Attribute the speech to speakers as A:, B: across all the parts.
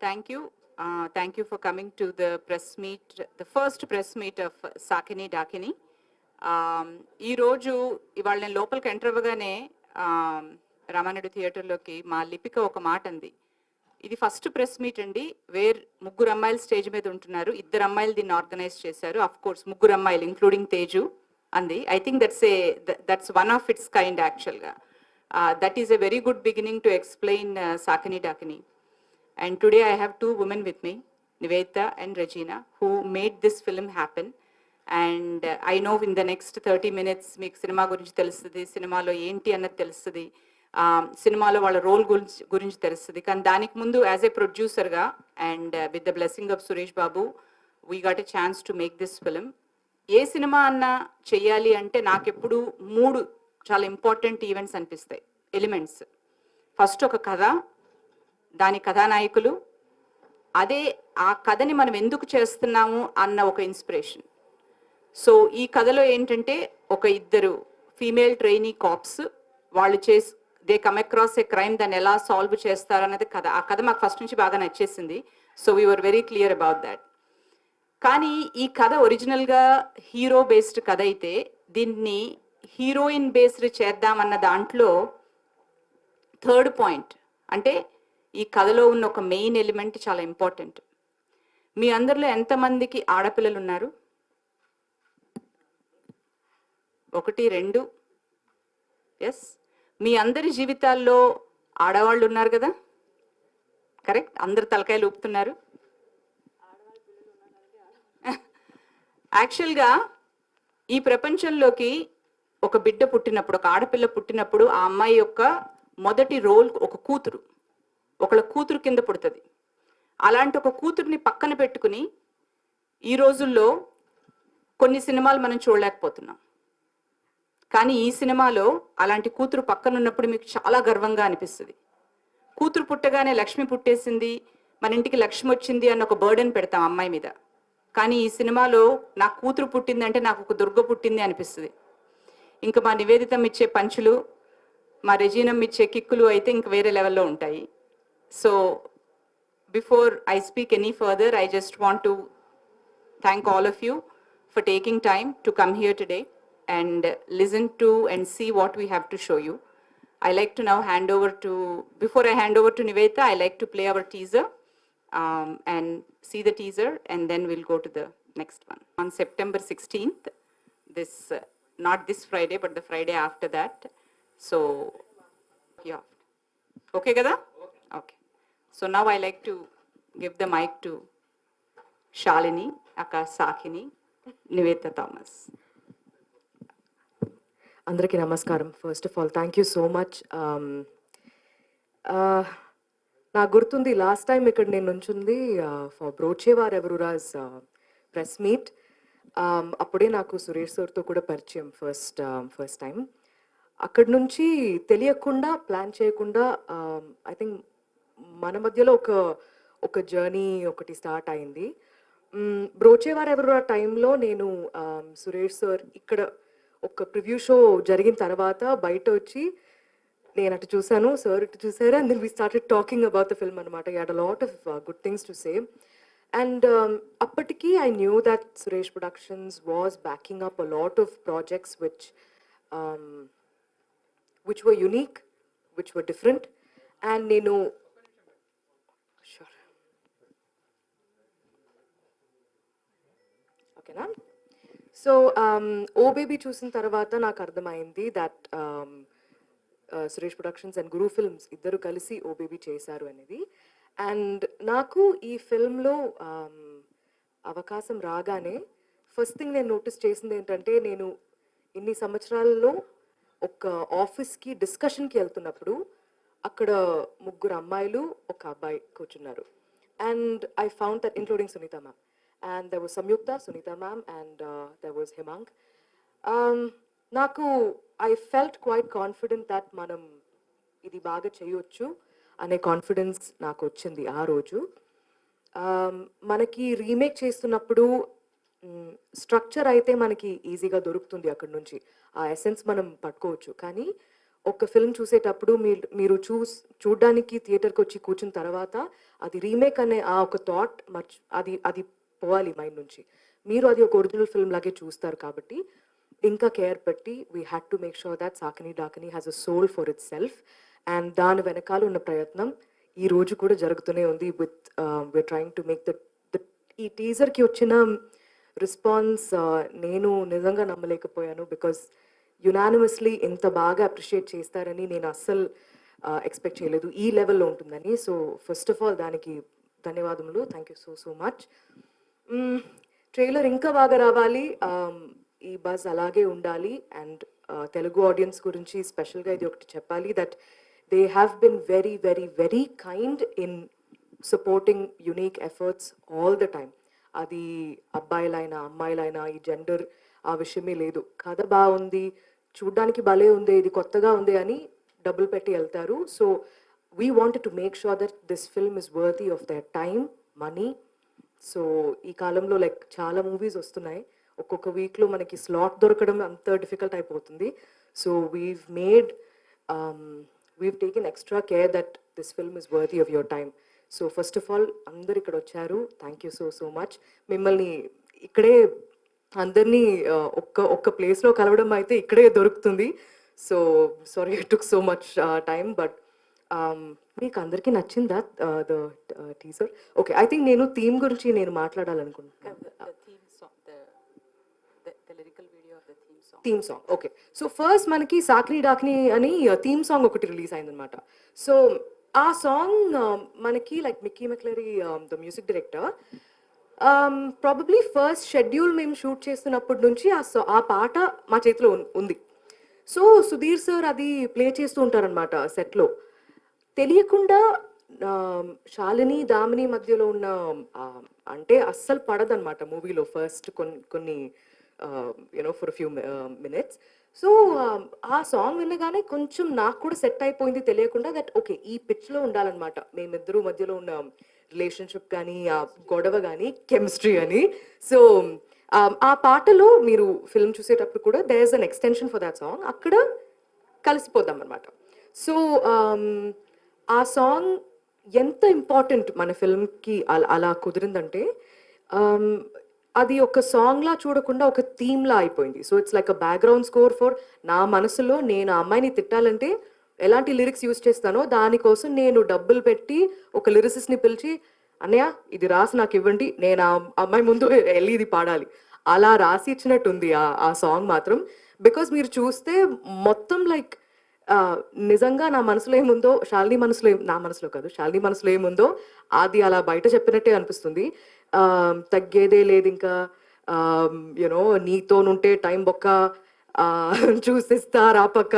A: Thank you. Thank you for coming to the press meet, the first press meet of Saakini Daakini. ఈ రోజు ఇవాళ నేను లోపలికి enter అవ్వగానే రామానాయుడు థియేటర్లోకి మా లిపిక ఒక మాట అంది. ఇది ఫస్ట్ ప్రెస్ మీట్ అండి, ముగ్గురు అమ్మాయిలు స్టేజ్ మీద ఉంటున్నారు, ఇద్దరు అమ్మాయిలు దీన్ని ఆర్గనైజ్ చేశారు, అఫ్ కోర్స్ ముగ్గురు అమ్మాయిలు ఇంక్లూడింగ్ తేజు అంది. I think that's one of its kind యాక్చువల్గా. That is a very good beginning to explain Saakini Daakini. And today I have two women with me, Nivetha and Regina, who made this film happen. And I know in the next 30 minutes మీకు cinema గురించి తెలుస్తుంది, సినిమాలో ఏంటి అన్నది తెలుస్తుంది, సినిమాలో వాళ్ళ role గురించి తెలుస్తుంది. కానీ దానికి ముందు యాజ్ ఏ ప్రొడ్యూసర్గా and with the blessing of Suresh Babu we got a chance to make this film. A cinema అన్నా చెయ్యాలి అంటే నాకెప్పుడు 3 చాలా ఇంపార్టెంట్ ఈవెంట్స్ అనిపిస్తాయి, ఎలిమెంట్స్. ఫస్ట్ ఒక కథ, దాని కథానాయకులు, అదే ఆ కథని మనం ఎందుకు చేస్తున్నాము అన్న ఒక ఇన్స్పిరేషన్. సో ఈ కథలో ఏంటంటే ఒక ఇద్దరు ఫీమేల్ ట్రైనీ కాప్స్, వాళ్ళు they come across a crime, దాన్ని ఎలా సాల్వ్ చేస్తారు అన్నది కథ. ఆ కథ మాకు ఫస్ట్ నుంచి బాగా నచ్చేసింది. So we were very clear about that. కానీ ఈ కథ ఒరిజినల్గా హీరో బేస్డ్ కథ అయితే దీన్ని హీరోయిన్ బేస్డ్ చేద్దామన్న దాంట్లో థర్డ్ పాయింట్ అంటే ఈ కథలో ఉన్న ఒక మెయిన్ ఎలిమెంట్ చాలా ఇంపార్టెంట్. మీ అందరిలో ఎంతమందికి ఆడపిల్లలు ఉన్నారు? 1 2. ఎస్, మీ అందరి జీవితాల్లో ఆడవాళ్ళు ఉన్నారు కదా, కరెక్ట్? అందరు తలకాయలు ఊపుతున్నారు. యాక్చువల్గా ఈ ప్రపంచంలోకి ఒక బిడ్డ పుట్టినప్పుడు, ఒక ఆడపిల్ల పుట్టినప్పుడు ఆ అమ్మాయి యొక్క మొదటి రోల్ ఒక కూతురు, ఒకళ్ళ కూతురు కింద పుడుతుంది. అలాంటి ఒక కూతుర్ని పక్కన పెట్టుకుని ఈ రోజుల్లో కొన్ని సినిమాలు మనం చూడలేకపోతున్నాం. కానీ ఈ సినిమాలో అలాంటి కూతురు పక్కన ఉన్నప్పుడు మీకు చాలా గర్వంగా అనిపిస్తుంది. కూతురు పుట్టగానే లక్ష్మి పుట్టేసింది, మన ఇంటికి లక్ష్మి వచ్చింది అన్న ఒక బర్డెన్ పెడతాం అమ్మాయి మీద. కానీ ఈ సినిమాలో నా కూతురు పుట్టిందంటే నాకు ఒక దుర్గ పుట్టింది అనిపిస్తుంది. ఇంకా మా నివేదితం ఇచ్చే పంచులు, మా రెజీనం ఇచ్చే కిక్కులు అయితే ఇంక వేరే లెవెల్లో ఉంటాయి. So before I speak any further, I just want to thank all of you for taking time to come here today and listen to and see what we have to show you. I like to now before I hand over to Nivetha, I like to play our teaser and see the teaser, and then we'll go to the next one. On September 16th, not this Friday, but the Friday after that. So, yeah. Okay, Gada? Okay. So now I like to give the mic to Shalini, Akka Saakini, Nivetha Thomas.
B: Andariki namaskaram. First of all, thank you so much. నా గుర్తుంది last time ఇక్కడ నేను నుంచుంది for బ్రోచేవార్ ఎవరురాజ్ press meet. అప్పుడే నాకు సురేష్ సార్తో కూడా పరిచయం first time. అక్కడి నుంచి తెలియకుండా, ప్లాన్ చేయకుండా ఐ థింక్ మన మధ్యలో ఒక జర్నీ ఒకటి స్టార్ట్ అయింది. బ్రోచేవారు ఎవరు ఆ టైంలో నేను సురేష్ సార్ ఇక్కడ ఒక ప్రివ్యూ షో జరిగిన తర్వాత బయట వచ్చి నేను అటు చూశాను, సార్ ఇటు చూసారు, and then we started talking about the film అనమాట. You had a lot of good things to say. And అప్పటికి I knew that Suresh Productions was backing up a lot of projects which were unique, which were different. And నేను ఓకేనా. So ఓ baby చూసిన తర్వాత నాకు అర్థమైంది that Suresh productions and Guru films ఇద్దరు కలిసి ఓ baby చేశారు అనేది. అండ్ నాకు ఈ ఫిల్మ్లో అవకాశం రాగానే ఫస్ట్ థింగ్ నేను నోటీస్ చేసింది ఏంటంటే, నేను ఇన్ని సంవత్సరాల్లో ఒక ఆఫీస్కి డిస్కషన్కి వెళ్తున్నప్పుడు అక్కడ 3 అమ్మాయిలు, 1 అబ్బాయి కూర్చున్నారు. And I found that including Sunitha ma'am, and there was Samyuktha, Sunitha ma'am, and there was Himank. నాకు I felt quite confident that మనం ఇది బాగా చేయొచ్చు అనే కాన్ఫిడెన్స్ నాకు వచ్చింది ఆ రోజు. మనకి రీమేక్ చేస్తున్నప్పుడు స్ట్రక్చర్ అయితే మనకి ఈజీగా దొరుకుతుంది, అక్కడ నుంచి ఆ ఎసెన్స్ మనం పట్టుకోవచ్చు. కానీ ఒక ఫిల్మ్ చూసేటప్పుడు మీరు చూడ్డానికి థియేటర్కి వచ్చి కూర్చున్న తర్వాత అది రీమేక్ అనే ఆ ఒక థాట్ అది పోవాలి మైండ్ నుంచి. మీరు అది ఒక ఒరిజినల్ ఫిల్మ్ లాగే చూస్తారు కాబట్టి ఇంకా కేర్ పెట్టి we had to make sure that Saakini Daakini has a soul for itself. And దాని వెనకాల ఉన్న ప్రయత్నం ఈ రోజు కూడా జరుగుతూనే ఉంది. వీఆర్ ట్రయింగ్ టు మేక్ ఈ టీజర్కి వచ్చిన రెస్పాన్స్ నేను నిజంగా నమ్మలేకపోయాను. బికాస్ యునానిమస్లీ ఇంత బాగా అప్రిషియేట్ చేస్తారని నేను అస్సలు ఎక్స్పెక్ట్ చేయలేదు ఈ లెవెల్లో ఉంటుందని. సో ఫస్ట్ ఆఫ్ ఆల్ దానికి ధన్యవాదములు. Thank you so much. Trailer ఇంకా బాగా రావాలి, ఈ బజ్ అలాగే ఉండాలి. అండ్ తెలుగు ఆడియన్స్ గురించి స్పెషల్గా ఇది ఒకటి చెప్పాలి, that they have been very very very kind in supporting unique efforts all the time. అది అబ్బాయిలైనా అమ్మాయిలైనా ఈ జెండర్ ఆ విషయమే లేదు. కథ బాగుంది, చూడ్డానికి భలే ఉంది, ఇది కొత్తగా ఉంది అని డబ్బులు పెట్టి వెళ్తారు. So we wanted to make sure that this film is worthy of their time, money. So ఈ కాలంలో లైక్ చాలా మూవీస్ వస్తున్నాయి, ఒక్కొక్క వీక్లో మనకి స్లాట్ దొరకడం అంత డిఫికల్ట్ అయిపోతుంది. So we've taken extra care that this film is worthy of your time. So first of all అందరు ఇక్కడ వచ్చారు, థ్యాంక్ యూ సో మచ్. మిమ్మల్ని ఇక్కడే అందరినీ ఒక్క ప్లేస్లో కలవడం అయితే ఇక్కడే దొరుకుతుంది. So sorry it took so much time, but మీకు అందరికీ నచ్చిందా the teaser? Okay, I think నేను థీమ్ గురించి నేను మాట్లాడాలనుకుంటున్నాను. Theme song, okay. So first మనకి సాకిని డాకిని అని థీమ్ సాంగ్ ఒకటి రిలీజ్ అయిందనమాట. సో ఆ సాంగ్ మనకి like Mikey McCleary the music director probably first schedule మేము షూట్ చేస్తున్నప్పటి నుంచి ఆ పాట మా చేతిలో ఉంది. సో సుధీర్ సార్ అది ప్లే చేస్తూ ఉంటారనమాట సెట్లో. తెలియకుండా శాలిని దామిని మధ్యలో ఉన్న అంటే అస్సలు పడదనమాట మూవీలో ఫస్ట్ కొన్ని ఫర్ ఫ్యూ మినిట్స్. సో ఆ సాంగ్ వినగానే కొంచెం నాకు కూడా సెట్ అయిపోయింది తెలియకుండా, దట్ ఓకే ఈ పిచ్లో ఉండాలన్నమాట మేమిద్దరు మధ్యలో ఉన్న రిలేషన్షిప్ కానీ ఆ గొడవ కానీ కెమిస్ట్రీ అని. సో ఆ పాటలో మీరు ఫిల్మ్ చూసేటప్పుడు కూడా there is an extension for that song, అక్కడ కలిసిపోదాం అనమాట. సో ఆ సాంగ్ ఎంత ఇంపార్టెంట్ మన ఫిల్మ్కి అలా కుదిరిందంటే అది ఒక సాంగ్లా చూడకుండా ఒక థీమ్లా అయిపోయింది. So it's like a background score for నా మనసులో నేను ఆ అమ్మాయిని తిట్టాలంటే ఎలాంటి లిరిక్స్ యూజ్ చేస్తానో దానికోసం నేను డబ్బులు పెట్టి ఒక లిరిసిస్ట్ని పిలిచి, అన్నయ్య ఇది రాసి నాకు ఇవ్వండి, నేను ఆ అమ్మాయి ముందు వెళ్ళి ఇది పాడాలి, అలా రాసి ఇచ్చినట్టుంది ఆ సాంగ్ మాత్రం. బికాస్ మీరు చూస్తే మొత్తం లైక్ నిజంగా నా మనసులో ఏముందో నా మనసులో కాదు శాలిని మనసులో ఏముందో అది అలా బయట చెప్పినట్టే అనిపిస్తుంది. తగ్గేదే లేదు ఇంకా, నీతోనుంటే టైం బొక్క, చూసిస్తా రాపక్క,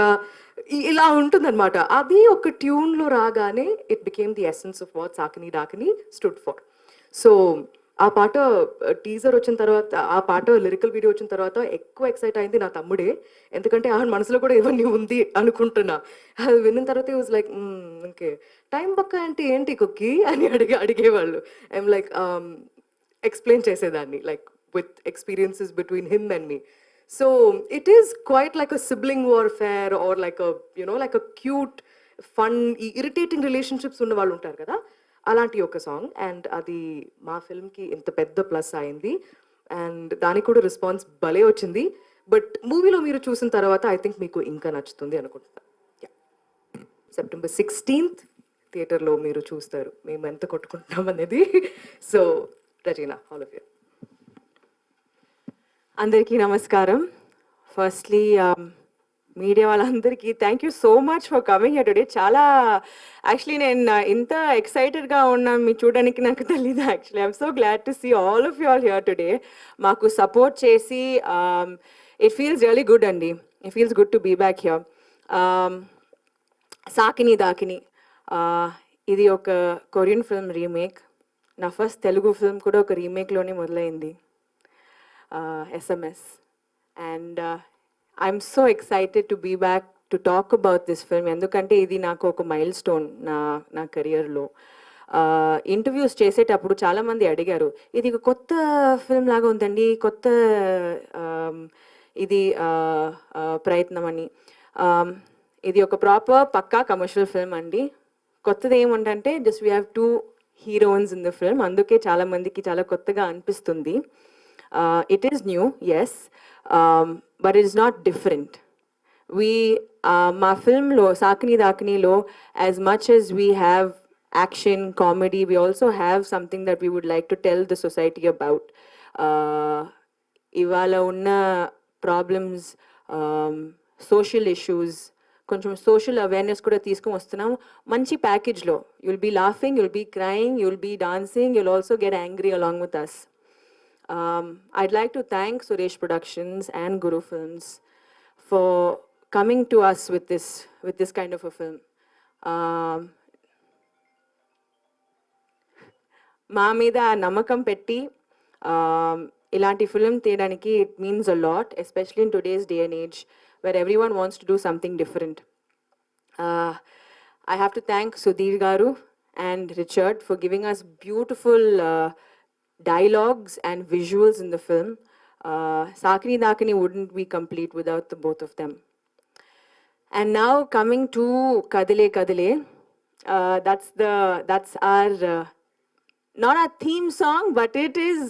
B: ఇలా ఉంటుందన్నమాట. అది ఒక ట్యూన్లో రాగానే it became the essence of what Saakini Daakini stood for. So ఆ పాట టీజర్ వచ్చిన తర్వాత, ఆ పాట లిరికల్ వీడియో వచ్చిన తర్వాత ఎక్కువ ఎక్సైట్ అయింది నా తమ్ముడే. ఎందుకంటే ఆ మనసులో కూడా ఇవన్నీ ఉంది అనుకుంటున్నా. అది విన్న తర్వాత వాజ్ లైక్ ఓకే టైం బక్క అంటే ఏంటి కుక్కీ అని అడిగేవాళ్ళు. ఐఎమ్ లైక్ ఎక్స్ప్లెయిన్ చేసేదాన్ని like with experiences between him and me. So it is quite like a sibling warfare or like like a cute fun, ఈ ఇరిటేటింగ్ రిలేషన్షిప్స్ ఉన్న వాళ్ళు ఉంటారు కదా, అలాంటి ఒక సాంగ్. అండ్ అది మా ఫిల్మ్కి ఇంత పెద్ద ప్లస్ అయింది. అండ్ దానికి కూడా రెస్పాన్స్ భలే వచ్చింది. బట్ మూవీలో మీరు చూసిన తర్వాత ఐ థింక్ మీకు ఇంకా నచ్చుతుంది అనుకుంటున్నాను. సెప్టెంబర్ 16th థియేటర్లో మీరు చూస్తారు మేము ఎంత కొట్టుకుంటున్నాం అనేది. So Regina, all of you.
C: అందరికీ నమస్కారం. ఫస్ట్లీ మీడియా వాళ్ళందరికీ thank you so much for coming here today. చాలా యాక్చువల్లీ నేను ఇంత ఎక్సైటెడ్గా ఉన్నా మీ చూడడానికి నాకు తెలియదు. Actually I'm so glad to see all of you all here today. మాకు సపోర్ట్ చేసి ఇట్ ఫీల్స్ రియలీ గుడ్ అండి. It feels good to be back here. Sakini Dakini ఇది ఒక కొరియన్ ఫిల్మ్ రీమేక్. నా ఫస్ట్ తెలుగు ఫిల్మ్ కూడా ఒక రీమేక్లోనే మొదలైంది, SMS. And I'm so excited to be back to talk about this film. ఎందుకంటే ఇది నాకు ఒక మైల్ స్టోన్ నా కెరియర్లో. ఇంటర్వ్యూస్ చేసేటప్పుడు చాలామంది అడిగారు, ఇది కొత్త ఫిల్మ్ లాగా ఉందండి, కొత్త ఇది ప్రయత్నం అని. ఇది ఒక ప్రాపర్ పక్కా కమర్షియల్ ఫిల్మ్ అండి. కొత్తది ఏమంటే just we have 2 heroines in the film. అందుకే చాలా మందికి చాలా కొత్తగా అనిపిస్తుంది. It is new, yes, but it is not different. మా ఫిల్మ్లో సాకిని దాకినీలో as much as we have action, comedy, we also have something that we would like to tell the society about. ఇవాళ ఉన్న ప్రాబ్లమ్స్, సోషల్ ఇష్యూస్, కొంచెం social awareness కూడా తీసుకొని వస్తున్నాం మంచి ప్యాకేజ్లో. You'll be laughing, you'll be crying, you'll be dancing, you'll also get angry along with us. I'd like to thank Suresh Productions and Guru Films for coming to us with this kind of a film. మా మీద నమ్మకం పెట్టి ఇలాంటి film తీయడానికి it means a lot, especially in today's day and age where everyone wants to do something different. I have to thank Sudheer Garu and Richard for giving us beautiful dialogues and visuals in the film. Saakini Daakini wouldn't be complete without the both of them. And now coming to Kadile Kadile, that's our not our theme song, but it is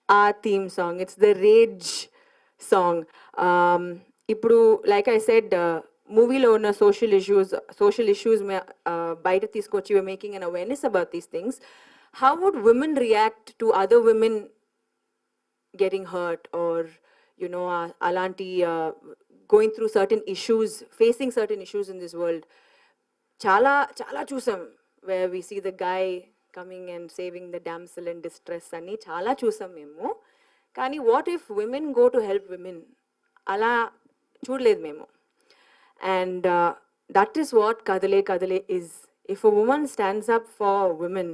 C: our theme song. It's the Rage song. ఇప్పుడు like I said, మూవీలో ఉన్న social issues బయట తీసుకొచ్చి we're making an awareness about these things. How would women react to other women getting hurt or, you know, alanti going through certain issues, facing certain issues in this world? Chala chusam where we see the guy coming and saving the damsel in distress ani chala chusam memo. Kani what if women go to help women? Ala చూడలేదు మేము. And that is what Kadale Kadale is. If a woman stands up for women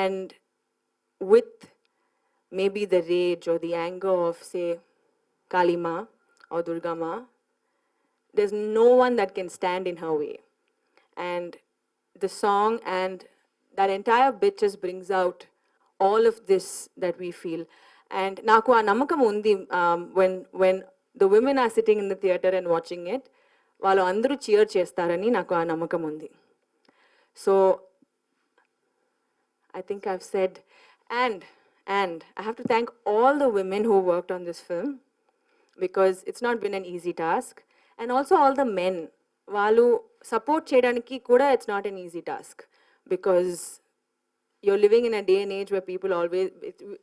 C: and with maybe the rage or the anger of, say, Kali Ma or Durga Ma, there's no one that can stand in her way. And the song and that entire bit just brings out all of this that we feel. And naku aa namakam undi, when the women are sitting in the theater and watching it, వాళ్ళు అందరూ cheer చేస్తారని నాకు ఆ నమ్మకం ఉంది. So I think I've said, and I have to thank all the women who worked on this film, because it's not been an easy task, and also all the men, వాళ్ళు support చేయడానికి కూడా it's not an easy task, because you're living in a day and age where people always,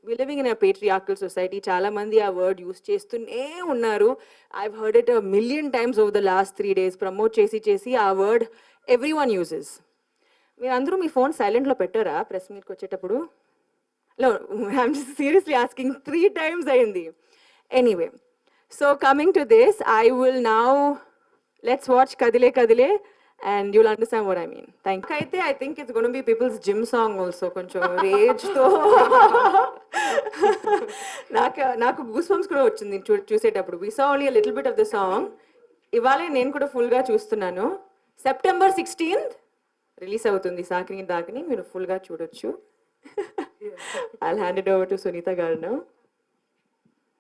C: we're living in a patriarchal society. Chala mandi a word use chestune unnaru. I've heard it a million times over the last 3 days. Promote chesi a word everyone uses. Meer andru mee phone silent lo pettara press meet ku vachetappudu? No, I'm just seriously asking, 3 times ayindi. Anyway, so coming to this, I will now, let's watch Kadile Kadile and you'll understand what I mean. Thank you. I think it's going to be people's gym song also. Koncho rage to. Naku goosebumps kuda vachindi chusetappudu. We saw only a little bit of the song. Ivale nenu kuda full ga chustunnanu. September 16th release avutundi Saakini Daakini. Meeru full ga chudochu. I'll hand it over to Sunita garu now.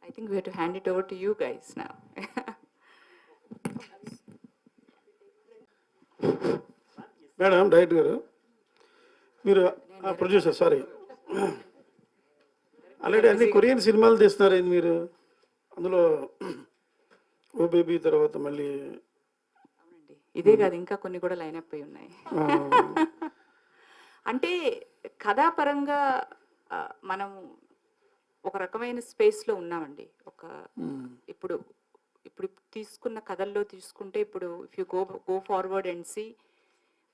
A: I think we have to hand it over to you guys now.
D: Madam director గారు, మీరు producer, sorry, already అన్ని Korean సినిమాలు తీస్తున్నారు ఏంది మీరు? అందులో ఓ baby తర్వాత మళ్ళీ
A: ఇదే కాదు, ఇంకా కొన్ని కూడా లైన్ అప్ అయి ఉన్నాయి. అంటే కథాపరంగా మనం ఒక రకమైన స్పేస్లో ఉన్నామండి. ఇప్పుడు తీసుకున్న కథల్లో తీసుకుంటే, ఇప్పుడు if you go forward and see,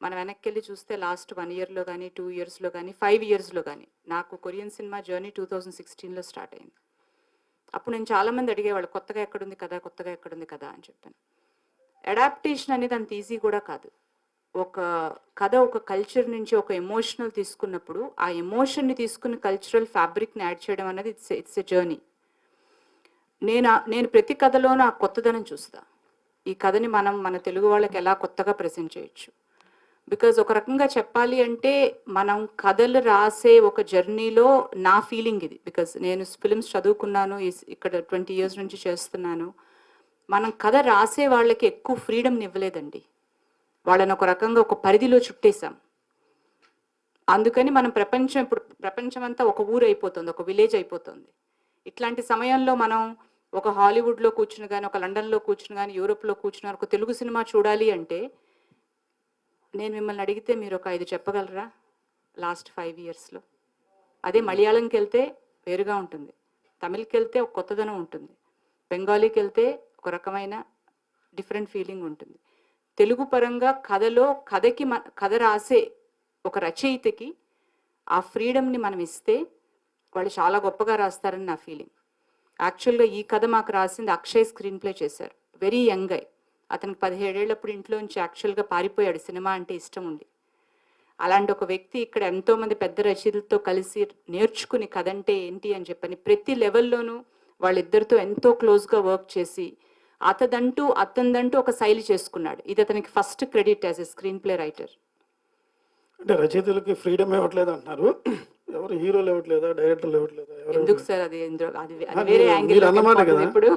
A: మనం వెనక్కి వెళ్ళి చూస్తే లాస్ట్ 1 yearలో కానీ 2 yearsలో కానీ 5 yearsలో కానీ, నాకు కొరియన్ సినిమా జర్నీ 2016లో స్టార్ట్ అయింది. అప్పుడు నేను చాలామంది అడిగేవాళ్ళు, కొత్తగా ఎక్కడుంది కదా అని చెప్పాను. అడాప్టేషన్ అనేది అంత ఈజీ కూడా కాదు. ఒక కథ ఒక కల్చర్ నుంచి ఒక ఎమోషనల్ తీసుకున్నప్పుడు, ఆ ఎమోషన్ని తీసుకుని కల్చరల్ ఫ్యాబ్రిక్ని యాడ్ చేయడం అనేది ఇట్స్ ఎ జర్నీ. నేను ప్రతి కథలోనూ ఆ కొత్తదనం చూస్తా. ఈ కథని మన తెలుగు వాళ్ళకి ఎలా కొత్తగా ప్రెజెంట్ చేయొచ్చు. బికాజ్ ఒక రకంగా చెప్పాలి అంటే, మనం కథలు రాసే ఒక జర్నీలో నా ఫీలింగ్ ఇది. బికాజ్ నేను ఫిలిమ్స్ చదువుకున్నాను, ఇక్కడ 20 years నుంచి చేస్తున్నాను. మనం కథ రాసే వాళ్ళకి ఎక్కువ ఫ్రీడమ్ని ఇవ్వలేదండి. వాళ్ళని ఒక రకంగా ఒక పరిధిలో చుట్టేశాం. అందుకని మనం ఇప్పుడు ప్రపంచం అంతా ఒక ఊరు అయిపోతుంది, ఒక విలేజ్ అయిపోతుంది. ఇట్లాంటి సమయంలో మనం ఒక హాలీవుడ్లో కూర్చుని కానీ, ఒక లండన్లో కూర్చుని కానీ, యూరోప్లో కూర్చుని ఒక తెలుగు సినిమా చూడాలి అంటే, నేను మిమ్మల్ని అడిగితే మీరు ఒక 5 చెప్పగలరా లాస్ట్ 5 ఇయర్స్లో? అదే మలయాళంకి వెళ్తే వేరుగా ఉంటుంది, తమిళ్కి వెళ్తే ఒక కొత్తదనం ఉంటుంది, బెంగాలీకి వెళ్తే ఒక రకమైన డిఫరెంట్ ఫీలింగ్ ఉంటుంది. తెలుగు పరంగా కథ రాసే ఒక రచయితకి ఆ ఫ్రీడమ్ని మనం ఇస్తే వాళ్ళు చాలా గొప్పగా రాస్తారని నా ఫీలింగ్. యాక్చువల్గా ఈ కథ మాకు రాసింది అక్షయ్ స్క్రీన్ ప్లే చేశారు. వెరీ యంగ్ అయ్యి, అతనికి 17 ఏళ్ళప్పుడు ఇంట్లోంచి యాక్చువల్గా పారిపోయాడు సినిమా అంటే ఇష్టం ఉండి. అలాంటి ఒక వ్యక్తి ఇక్కడ ఎంతోమంది పెద్ద రచయితలతో కలిసి నేర్చుకుని కథ అంటే ఏంటి అని చెప్పని ప్రతి లెవెల్లోనూ వాళ్ళిద్దరితో ఎంతో క్లోజ్గా వర్క్ చేసి అతనిదంటూ ఒక శైలి చేసుకున్నాడు. ఇది అతనికి first credit as a screen play writer.
D: అంటే రచయితలకి ఫ్రీడమ్ ఇవ్వట్లేదు అంటున్నారు, ఎవరు హీరోలు ఇవ్వట్లేదా, డైరెక్టర్లు ఇవ్వట్లేదా?
A: ఎందుకు సార్, అది వేరే యాంగిల్
D: అన్నమాట కదా
A: ఇప్పుడు.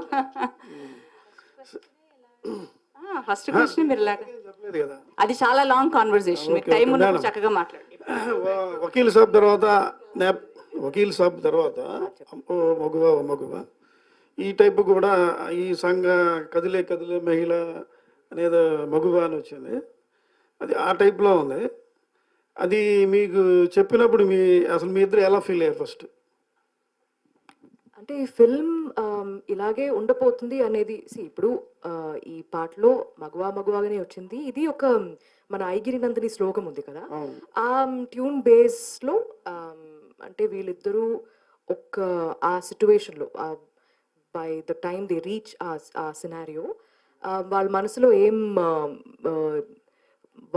A: ఫస్ట్ క్వశ్చన్ మీరు
D: చెప్పలేదు కదా.
A: అది చాలా లాంగ్ కాన్వర్సేషన్, మీకు టైం ఉన్నప్పుడు చక్కగా మాట్లాడండి.
D: వకీల్ సాబ్ తర్వాత మగువ ఈ టైపు కూడా ఈ సంఘ కదిలే మహిళ అనేది మగువ అని వచ్చింది. అది ఆ టైప్లో ఉంది. అది మీకు చెప్పినప్పుడు అసలు మీ ఇద్దరు ఎలా ఫీల్ అయ్యారు ఫస్ట్?
B: అంటే ఈ ఫిల్మ్ ఇలాగే ఉండబోతుంది అనేది ఇప్పుడు ఈ పాటలో మగువాగానే వచ్చింది. ఇది ఒక మన ఐగిరి నందిని శ్లోకం ఉంది కదా, ఆ ట్యూన్ బేస్లో అంటే వీళ్ళిద్దరూ ఆ సిచ్యువేషన్లో by the time they reach ఆ సినారియో వాళ్ళ మనసులో ఏం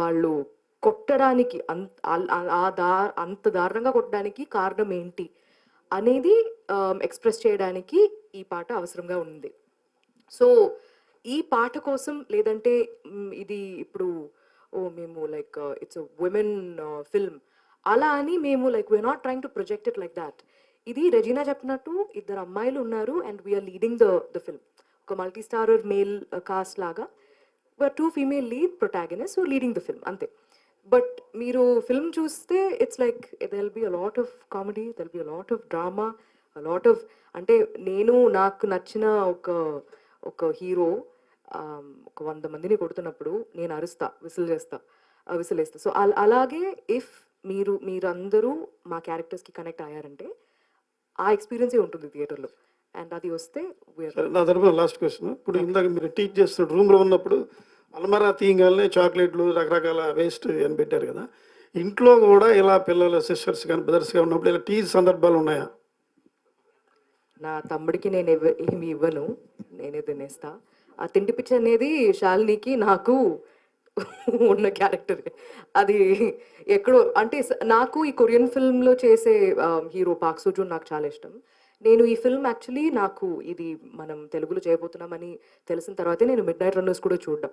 B: వాళ్ళు కొట్టడానికి అంత దారుణంగా కొట్టడానికి కారణం ఏంటి అనేది ఎక్స్ప్రెస్ చేయడానికి ఈ పాట అవసరంగా ఉంది. సో ఈ పాట కోసం లేదంటే ఇది ఇప్పుడు మేము లైక్ ఇట్స్ ఉమెన్ ఫిల్మ్ అలా అని మేము like we're not trying to project it like that. ఇది రెజీనా చెప్పినట్టు 2 అమ్మాయిలు ఉన్నారు and we're leading the film. ఒక మల్టీ స్టారర్ మేల్ కాస్ట్ లాగా we're 2 female lead protagonist who leading the film అంతే. బట్ మీరు ఫిల్మ్ చూస్తే it's like there will be a lot of comedy, there will be a lot of drama, a lot of అంటే నాకు నచ్చిన ఒక hero ఒక 100 మందిని కొడుతున్నప్పుడు నేను అరుస్తా, విసిలేస్తా. సో అలాగే ఇఫ్ మీరందరూ మా క్యారెక్టర్స్కి కనెక్ట్ అయ్యారంటే ఆ ఎక్స్పీరియన్సే ఉంటుంది థియేటర్లో. అండ్ అది వస్తే
D: నా తరపున లాస్ట్ క్వశ్చన్. ఇప్పుడు ఇందాక మీరు టీచ్ చేస్తున్న రూమ్లో ఉన్నప్పుడు అల్మరా తీయగానే చాక్లెట్లు రకరకాల వేస్ట్ అని పెట్టారు కదా, ఇంట్లో కూడా ఇలా పిల్లల సిస్టర్స్ కానీ బ్రదర్స్ కానీ ఉన్నప్పుడు ఇలా టీచ్ సందర్భాలు ఉన్నాయా?
B: నా తమ్ముడికి నేను ఏమి ఇవ్వను, నేనే తినేస్తా. ఆ తిండి పిచ్చి అనేది శాలినికి నాకు ఉన్న క్యారెక్టర్. అది ఎక్కడో అంటే నాకు ఈ కొరియన్ ఫిల్మ్లో చేసే హీరో పాక్ సోజూన్ నాకు చాలా ఇష్టం. నేను ఈ ఫిల్మ్ యాక్చువల్లీ నాకు ఇది మనం తెలుగులో చేయబోతున్నామని తెలిసిన తర్వాతే నేను మిడ్ నైట్ రన్నర్స్ కూడా చూడడం.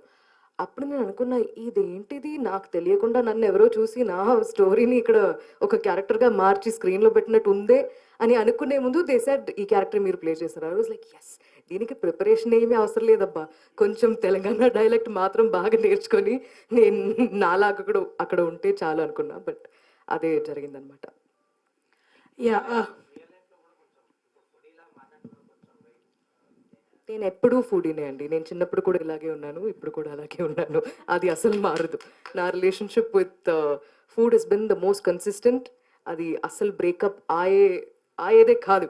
B: అప్పుడు నేను అనుకున్నా ఇదేంటిది, నాకు తెలియకుండా నన్ను ఎవరో చూసి నా స్టోరీని ఇక్కడ ఒక క్యారెక్టర్గా మార్చి స్క్రీన్లో పెట్టినట్టు ఉందే అని అనుకునే ముందు దే సెడ్ ఈ క్యారెక్టర్ మీరు ప్లే చేస్తారు. ఐ వాజ్ లైక్ ఎస్, దీనికి ప్రిపరేషన్ ఏమీ అవసరం లేదబ్బా, కొంచెం తెలంగాణ డైలెక్ట్ మాత్రం బాగా నేర్చుకొని నేను నాలాగా కూడా అక్కడ ఉంటే చాలు అనుకున్నా. బట్ అదే జరిగిందనమాట.
E: యా,
B: నేను ఎప్పుడూ ఫుడీనే అండి. నేను చిన్నప్పుడు కూడా ఇలాగే ఉన్నాను, ఇప్పుడు కూడా అలాగే ఉన్నాను. అది అసలు మారదు. నా relationship with food has been the most consistent. అది అసలు బ్రేకప్ అయ్యేదే కాదు.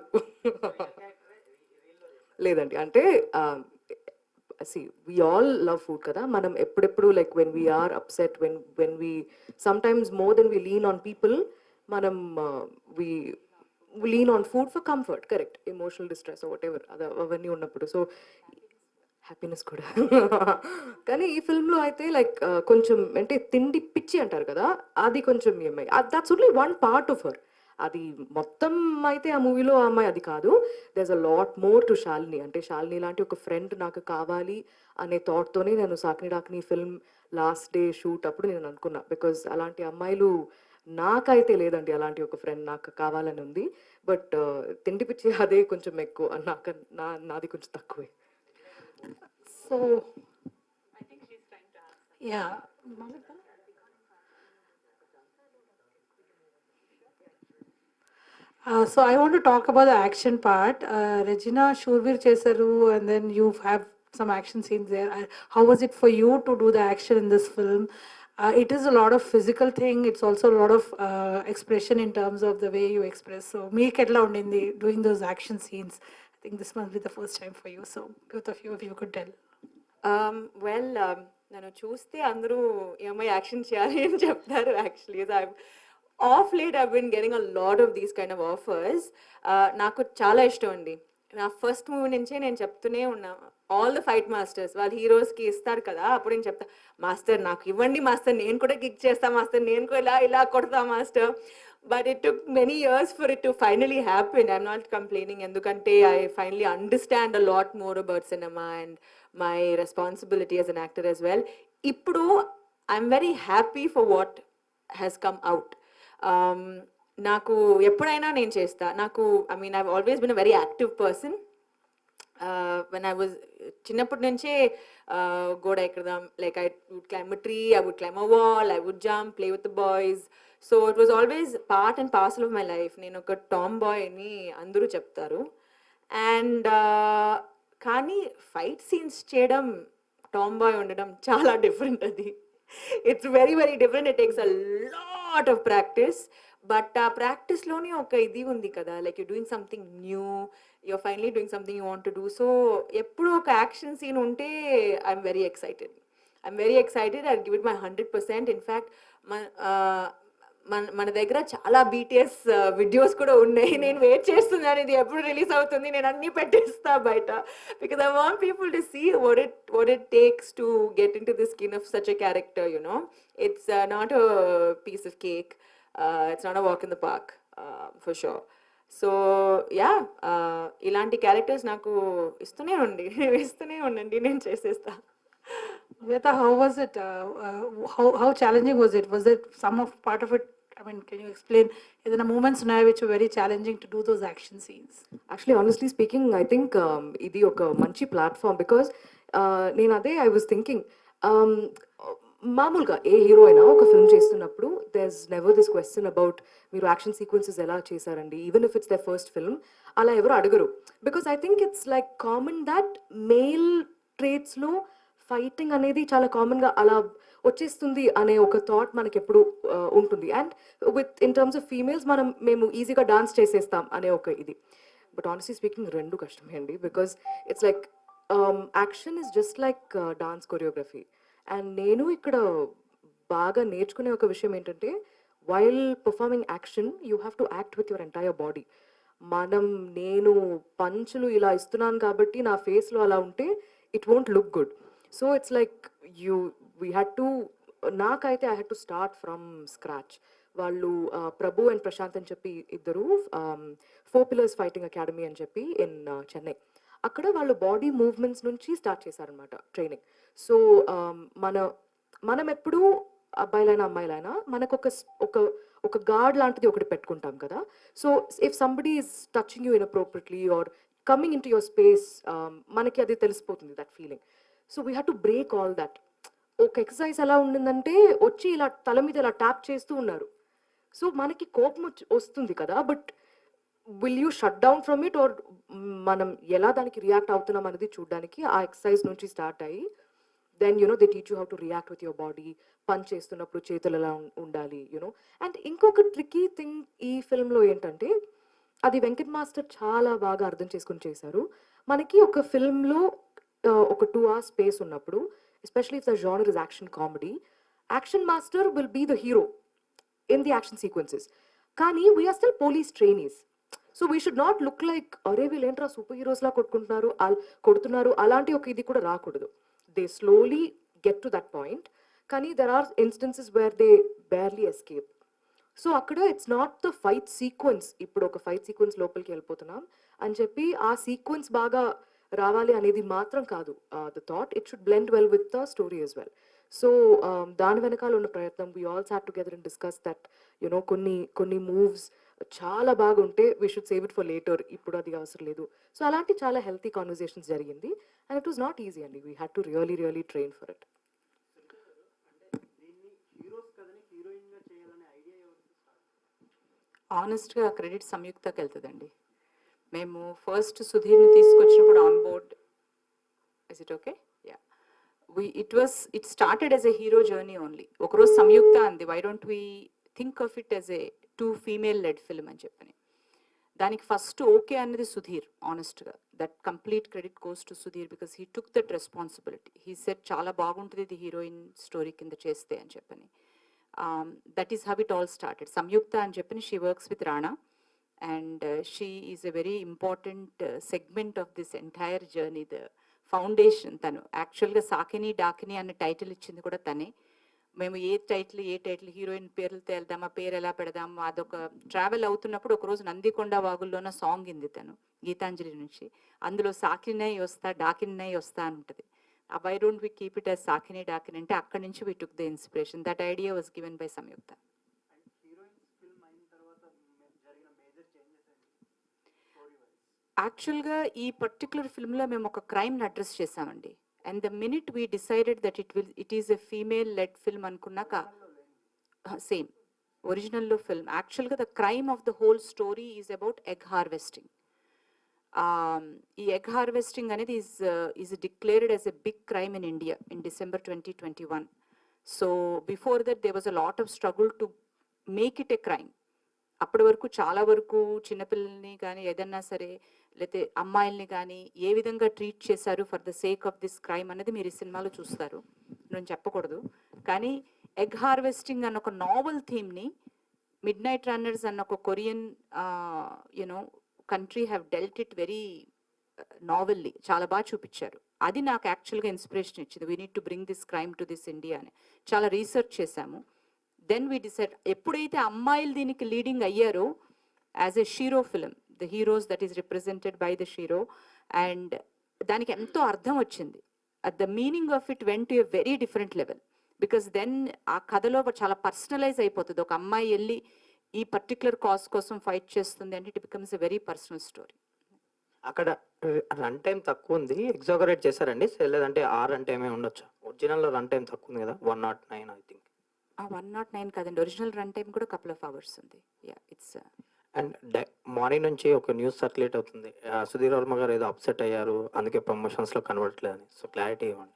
B: లేదండి, అంటే we all love food కదా. మనం ఎప్పుడెప్పుడు like when we are upset, when we sometimes more than we lean on people, మనం we lean on food for comfort, correct, emotional distress or whatever అవన్నీ ఉన్నప్పుడు. సో హ్యాపీనెస్ కూడా. కానీ ఈ ఫిల్మ్లో అయితే లైక్ కొంచెం అంటే తిండి పిచ్చి అంటారు కదా, అది కొంచెం ఏమై that's only one part of her. అది మొత్తం అయితే ఆ మూవీలో ఆ అమ్మాయి అది కాదు. There's a lot more to Shalini. అంటే శాలిని లాంటి ఒక ఫ్రెండ్ నాకు కావాలి అనే థాట్తోనే నేను Saakini Daakini film last day shoot అప్పుడు నేను అనుకున్నా. బికాజ్ అలాంటి అమ్మాయిలు నాకైతే లేదండి, అలాంటి ఒక ఫ్రెండ్ నాకు కావాలని ఉంది. బట్ తిండి పిచ్చి అదే కొంచెం ఎక్కువ, నాది కొంచెం తక్కువే.
E: So, yeah. So I want to talk about the action part. Regina Shurvir Chesaru, and then you have some action scenes there. How was it for you to do the action in this film? It is a lot of physical thing. It's also a lot of expression in terms of the way you express. So me ketla undindi doing those action scenes. I think this must be the first time for you. So both of you, if you could tell.
C: Well నన్ను చూస్తే అందరూ ఏమో action చేయాలి అని చెప్తారు actually of late I been getting a lot of these kind of offers. నాకు చాలా ఇష్టం అండి. నా ఫస్ట్ మూవీ నుంచే నేను చెప్తూనే ఉన్నా, ఆల్ ద ఫైట్ మాస్టర్స్ వాళ్ళ హీరోస్కి ఇస్తారు కదా, అప్పుడు నేను చెప్తా, మాస్టర్ నాకు ఇవ్వండి మాస్టర్, నేను కూడా కిక్ చేస్తా మాస్టర్, నేను కూడా ఇలా ఇలా కొడతా master. But it took many years for it to finally happen. I'm not complaining, ఎందుకంటే I finally understand a lot more about cinema and my responsibility as an actor as well. ఇప్పుడు I'm very happy for what has come out. నాకు ఎప్పుడైనా నేను చేస్తా. నాకు I've always been a very active person. When I was చిన్నప్పటి నుంచే గోడ ఎక్కడదాం, like I would climb a tree, I would climb a wall, I would jump, play with the boys. So it was always part and parcel of my life. నేను ఒక Tom bye అని అందరూ చెప్తారు. And కానీ fight scenes చేయడం, tomboy ఉండడం చాలా different. అది it's very very different. It takes a lot of practice. But ఆ ప్రాక్టీస్లోనే ఒక ఇది ఉంది కదా, like you doing something new, you're finally doing something you want to do. So ఎప్పుడు ఒక యాక్షన్ సీన్ ఉంటే I'm very excited. I give it my 100%. In fact మన దగ్గర చాలా బీటీఎస్ వీడియోస్ కూడా ఉన్నాయి. నేను వెయిట్ చేస్తున్నాను ఇది ఎప్పుడు రిలీజ్ అవుతుంది, నేను అన్నీ పెట్టేస్తా బయట, because I want people to see what it takes to get into the skin of such a character, you know. It's not a piece of cake. It's not a walk in the park, for sure. So yeah, ఇలాంటి characters నాకు ఇస్తూనే ఉండండి, నేను చేసేస్తా.
E: Nivetha, how was it? How challenging was it? Was it some of part of it? I mean, can you explain? Is there moments now which were very challenging to do those action scenes?
B: Actually, honestly speaking, I think ఇది ఒక మంచి platform, because నేను అదే I was thinking, మామూలుగా ఏ hero అయినా ఒక film చేస్తున్నప్పుడు there is never this question about మీరు యాక్షన్ సీక్వెన్సెస్ ఎలా చేశారండి, even if it's the first film, అలా ఎవరు అడగరు. Because I think it's like common that male ట్రేట్స్లో ఫైటింగ్ అనేది చాలా కామన్గా అలా వచ్చేస్తుంది అనే ఒక థాట్ మనకి ఎప్పుడు ఉంటుంది. And in terms of females మేము ఈజీగా డాన్స్ చేసేస్తాం అనే ఒక ఇది. బట్ ఆనెస్ట్లీ స్పీకింగ్ రెండు కష్టమే అండి, because it's like action is just like dance choreography. And నేను ఇక్కడ బాగా నేర్చుకునే ఒక విషయం ఏంటంటే, while performing action you have to act with your entire body. నేను పంచులు ఇలా ఇస్తున్నాను కాబట్టి నా ఫేస్లో అలా ఉంటే it won't look good. So it's like we had to, నాకైతే I had to start from scratch. వాళ్ళు ప్రభు అండ్ ప్రశాంత్ అని చెప్పి ఇద్దరు 4 Pillars ఫైటింగ్ అకాడమీ అని చెప్పి ఇన్ చెన్నై, అక్కడ వాళ్ళు బాడీ మూవ్మెంట్స్ నుంచి స్టార్ట్ చేశారనమాట ట్రైనింగ్. సో మనం ఎప్పుడు అబ్బాయిలైనా అమ్మాయిలైనా మనకు ఒక గార్డ్ లాంటిది ఒకటి పెట్టుకుంటాం కదా. So if somebody is touching you inappropriately or coming into your space, మనకి అది తెలిసిపోతుంది, that feeling. So we have to break all that. ఒక ఎక్సర్సైజ్ ఎలా ఉండిందంటే, వచ్చి ఇలా తల మీద ఇలా ట్యాప్ చేస్తూ ఉన్నారు. సో మనకి కోపం వస్తుంది కదా, but will you shut down from it, or మనం ఎలా దానికి రియాక్ట్ అవుతున్నాం అనేది చూడడానికి ఆ ఎక్సర్సైజ్ నుంచి స్టార్ట్ అయ్యి, then you know they teach you how to react with your body. Punch చేస్తున్నప్పుడు చేతులు ఎలా ఉండాలి, యునో. అండ్ ఇంకొక ట్రికీ థింగ్ ఈ ఫిల్మ్లో ఏంటంటే, అది వెంకట్ మాస్టర్ చాలా బాగా అర్థం చేసుకుని చేశారు. మనకి ఒక ఫిల్మ్లో ఒక 2 hours స్పేస్ ఉన్నప్పుడు, especially if the genre is action comedy, action master will be the hero in the action sequences. కానీ we are still police trainees. So we should not look like అరే వీళ్ళేంట్రా సూపర్ హీరోస్లా కొడుతున్నారు అలాంటి ఒక ఇది కూడా రాకూడదు. They slowly get to that point, కానీ there are instances where they barely escape. So అక్కడ it's not the fight sequence, ఇప్పుడు ఒక ఫైట్ సీక్వెన్స్ లోపలికి వెళ్ళిపోతున్నాం అని చెప్పి ఆ సీక్వెన్స్ బాగా రావాలి అనేది మాత్రం కాదు the thought. It should blend well with the story as well. So దాని వెనకాల ఉన్న ప్రయత్నం, we also had together and discuss that you know కొన్ని మూవ్స్ చాలా బాగుంటే we should save it for later, ఇప్పుడు అది అవసరం లేదు. సో అలాంటి చాలా హెల్తీ కాన్వర్జేషన్స్ జరిగింది. And it was not easy అండి, we had to really train for it.
A: ఆనెస్ట్గా క్రెడిట్ సంయుక్తకి వెళ్తుందండి. మేము ఫస్ట్ సుధీర్ని తీసుకొచ్చినప్పుడు on board, is it okay? Yeah, it started as a hero journey only. ఒకరోజు సంయుక్త అంది, why don't we think of it as a 2 female led film అని చెప్పని. దానికి ఫస్ట్ ఓకే అన్నది సుధీర్. ఆనెస్ట్గా that complete credit goes to Sudheer, because he took that responsibility. He set చాలా బాగుంటుంది ఇది హీరోయిన్ స్టోరీ కింద చేస్తే అని చెప్పని. That is how it all started. Samyuktha అని చెప్పని she works with Rana, and she is a very important segment of this entire journey, the foundation. తను యాక్చువల్గా సాకిని డాకిని అన్న టైటిల్ ఇచ్చింది కూడా తనే. మేము ఏ టైటిల్ హీరోయిన్ పేర్లతో వెళ్దాం, ఆ పేరు ఎలా పెడదాం, అదొక ట్రావెల్ అవుతున్నప్పుడు ఒకరోజు నందికొండ వాగుల్లోన సాంగ్ ఇంది తను గీతాంజలి నుంచి. అందులో సాకినై వస్తా డాకినై వస్తా అని ఉంటుంది. Why don't we keep it as Saakini Daakini అంటే అక్కడి నుంచి we took the inspiration. That idea was given by Samyuktha. యాక్చువల్గా ఈ పర్టికులర్ ఫిల్మ్లో మేము ఒక క్రైమ్ని అడ్రస్ చేసామండి. And the minute we decided that it is a female led film అనుకున్నాక, సేమ్ ఒరిజినల్లో ఫిల్మ్ యాక్చువల్గా the crime of the whole story is about egg harvesting. ఈ ఎగ్ హార్వెస్టింగ్ అనేది is declared as a big crime in India in December 2021. So before that they was a lot of struggle to make it a crime. అప్పటి వరకు చాలా వరకు చిన్నపిల్లల్ని కానీ ఏదన్నా సరే, లేకపోతే అమ్మాయిల్ని కానీ ఏ విధంగా ట్రీట్ చేశారు for the sake of this crime అనేది మీరు ఈ సినిమాలో చూస్తారు. నేను చెప్పకూడదు, కానీ ఎగ్ హార్వెస్టింగ్ అన్న ఒక నావెల్ థీమ్ని మిడ్ నైట్ రన్నర్స్ అన్న ఒక Korean you know country have dealt it very novelly, చాలా బాగా చూపించారు. అది నాకు యాక్చువల్గా ఇన్స్పిరేషన్ ఇచ్చింది. We need to bring this crime to this India అని చాలా రీసెర్చ్ చేశాము. దెన్ వీ డిసైడ్, ఎప్పుడైతే అమ్మాయిలు దీనికి లీడింగ్ అయ్యారో as a shero film, the heroes that is represented by the shero, and దానికి ఎంతో అర్థం వచ్చింది. The meaning of it went to a very different level, because then ఆ కథలో చాలా పర్సనలైజ్ అయిపోతుంది. ఒక అమ్మాయి వెళ్ళి ఈ పర్టికులర్ కాజ్ కోసం ఫైట్ చేస్తుంది అంటే it becomes a very personal story.
F: అక్కడ రన్ టైం తక్కువ ఉంది, ఎగ్జాగరేట్ చేశారండి, లేదంటే ఆ రన్ టైమే ఉండొచ్చు? ఒరిజినల్లో రన్ టైం తక్కువ ఉంది కదా, 109 ఐ థింక్.
A: 109 కాదండి, ఒరిజినల్ రన్ టైం కూడా కపుల్ ఆఫ్ అవర్స్ ఉంది. యా, ఇట్స్
F: అండ్ మార్నింగ్ నుంచి ఒక న్యూస్ సర్క్యులేట్ అవుతుంది, సుధీర్ వర్మ గారు ఏదో అప్సెట్ అయ్యారు, అందుకే ప్రమోషన్స్లో కనబడట్లేదని. సో క్లారిటీ ఇవ్వండి.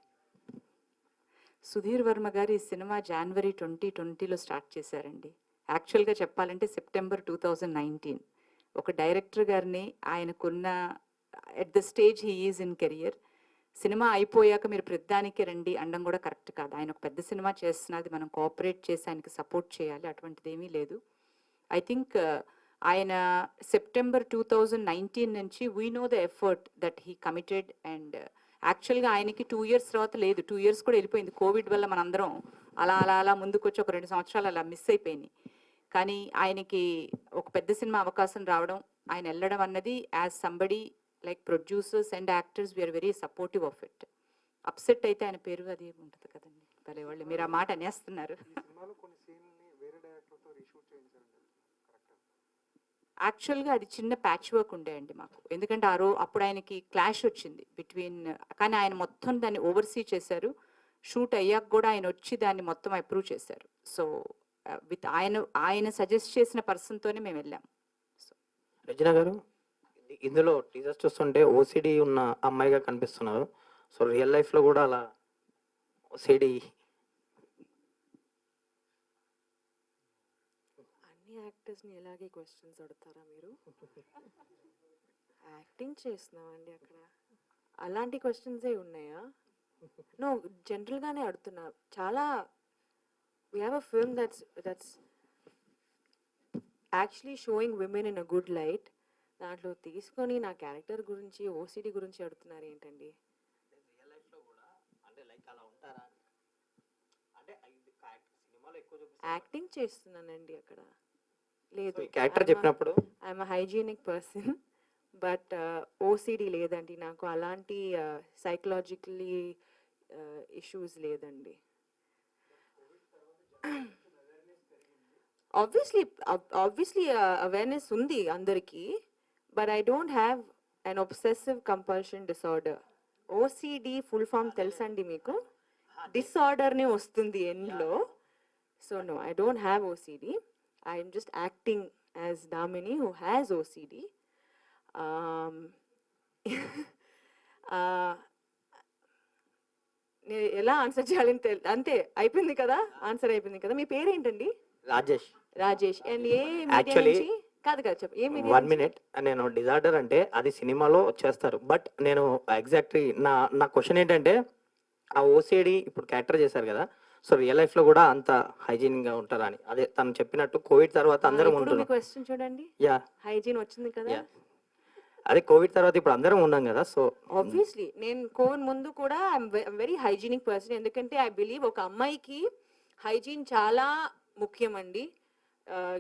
A: సుధీర్ వర్మ గారు ఈ సినిమా January 2020లో స్టార్ట్ చేశారండి. యాక్చువల్గా చెప్పాలంటే September 2019. ఒక డైరెక్టర్ గారిని ఆయనకున్న at the stage he is in career, cinema అయిపోయాక మీరు ప్రతిదానికి రండి అనడం కూడా కరెక్ట్ కాదు. ఆయన ఒక పెద్ద సినిమా చేస్తున్నది, మనం కోఆపరేట్ చేసి ఆయనకి సపోర్ట్ చేయాలి, అటువంటిది ఏమీ లేదు. ఐ థింక్ ఆయన September 2019 నుంచి we know the effort that he committed. And యాక్చువల్గా ఆయనకి 2 years తర్వాత లేదు, 2 years కూడా వెళ్ళిపోయింది. కోవిడ్ వల్ల మనందరం అలా ముందుకు వచ్చి ఒక 2 సంవత్సరాలు అలా మిస్ అయిపోయినాయి. కానీ ఆయనకి ఒక పెద్ద సినిమా అవకాశం రావడం, ఆయన వెళ్ళడం అన్నది as somebody like producers and actors we're very supportive of it. Upset అయితే ఆయన పేరు అది ఉంటుంది కదండి, భలే వాళ్ళు మీరు ఆ మాట అనేస్తున్నారు. యాక్చువల్గా అది చిన్న ప్యాచ్ వర్క్ ఉండే అండి మాకు, ఎందుకంటే అప్పుడు ఆయనకి క్లాష్ వచ్చింది బిట్వీన్, కానీ ఆయన మొత్తం దాన్ని ఓవర్సీ చేశారు. షూట్ అయ్యాక కూడా ఆయన వచ్చి దాన్ని మొత్తం అప్రూవ్ చేశారు. సో విత్ ఆయన సజెస్ట్ చేసిన పర్సన్తోనే మేము వెళ్ళాం. సో
F: రచన గారు, ఇందులో టీజర్స్ చూస్తుంటే ఓసిడి ఉన్న అమ్మాయిగా కనిపిస్తున్నారు. సో రియల్ లైఫ్లో కూడా అలా ఓసిడి?
C: అన్ని యాక్టర్స్ని ఎలాగే క్వశ్చన్స్ అడుగుతారా మీరు? యాక్టింగ్ చేస్తున్నామండి అక్కడ, అలాంటి క్వశ్చన్సే ఉన్నాయా? నో, జనరల్గానే అడుగుతున్నా. చాలా we have a film that's actually showing women in a good light. దాంట్లో తీసుకొని నా క్యారెక్టర్ గురించి ఓసిడి గురించి అడుగుతున్నారు ఏంటండి? యాక్టింగ్ చేస్తున్నానండి అక్కడ, లేదు.
F: క్యారెక్టర్ చెప్పినప్పుడు
C: I'm hygienic person, but OCD లేదండి నాకు, అలాంటి సైకలాజికలీ ఇష్యూస్ లేదండి. obviously awareness undi andariki, but I don't have an obsessive compulsion disorder. OCD full form తెలుసండి మీకు? డిసార్డర్ నే వస్తుంది ఎండ్లో. So no, I don't have OCD. I am just acting as Damini who has OCD. Um, నేను ఎలా answer చేయాలని అంతే అయిపోయింది కదా, ఆన్సర్ అయిపోయింది కదా. మీ పేరేంటండి?
F: Rajesh.
C: Rajesh. And A media
F: Actually,
C: నుంచి? కాదు కాదు చెప్పు, ఏ మీడియా?
F: 1 minute. నేను డిజార్డర్ అంటే అది సినిమాలో చేస్తారు, బట్ నేను ఎగ్జాక్ట్లీ నా క్వశ్చన్ ఏంటంటే ఆ ఓసిడి ఇప్పుడు క్యారెక్టర్ చేశారు కదా, సో రియల్ లైఫ్ లో కూడా అంత హైజీనిక్ గా ఉంటారా అని. అదే తను చెప్పినట్టు కోవిడ్ తర్వాత అందరం
C: ఇప్పుడు మీ
F: ఉంటున్నాం.
C: క్వశ్చన్ చూడండి,
F: యా
C: హైజీన్ వచ్చింది కదా.
F: యా అదే కోవిడ్ తర్వాత ఇప్పుడు అందరం ఉన్నాం కదా, సో
C: ఆబ్వియస్లీ నేను కోవిడ్ ముందు కూడా ఐఎమ్ వెరీ హైజీనిక్ పర్సన్. ఎందుకంటే ఐ బిలీవ్ ఒక అమ్మాయికి హైజీన్ చాలా ముఖ్యం అండి.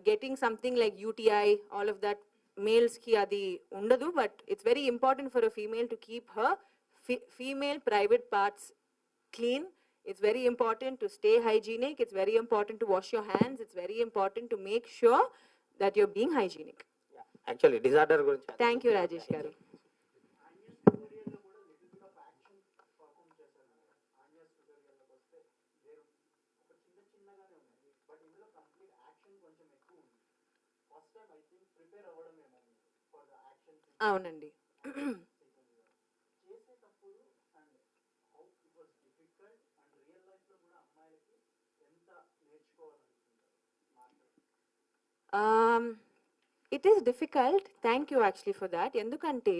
C: Getting something like UTI all of that మేల్స్కి అది ఉండదు, but it's very important for a female to keep her female private parts clean. It's very important to stay hygienic. It's very important to wash your hands. It's very important to make sure that you're being hygienic.
F: Actually disorder గురించి
C: Thank you, Rajesh garu. అవునండి. It is difficult. Thank you actually for that. ఎందుకంటే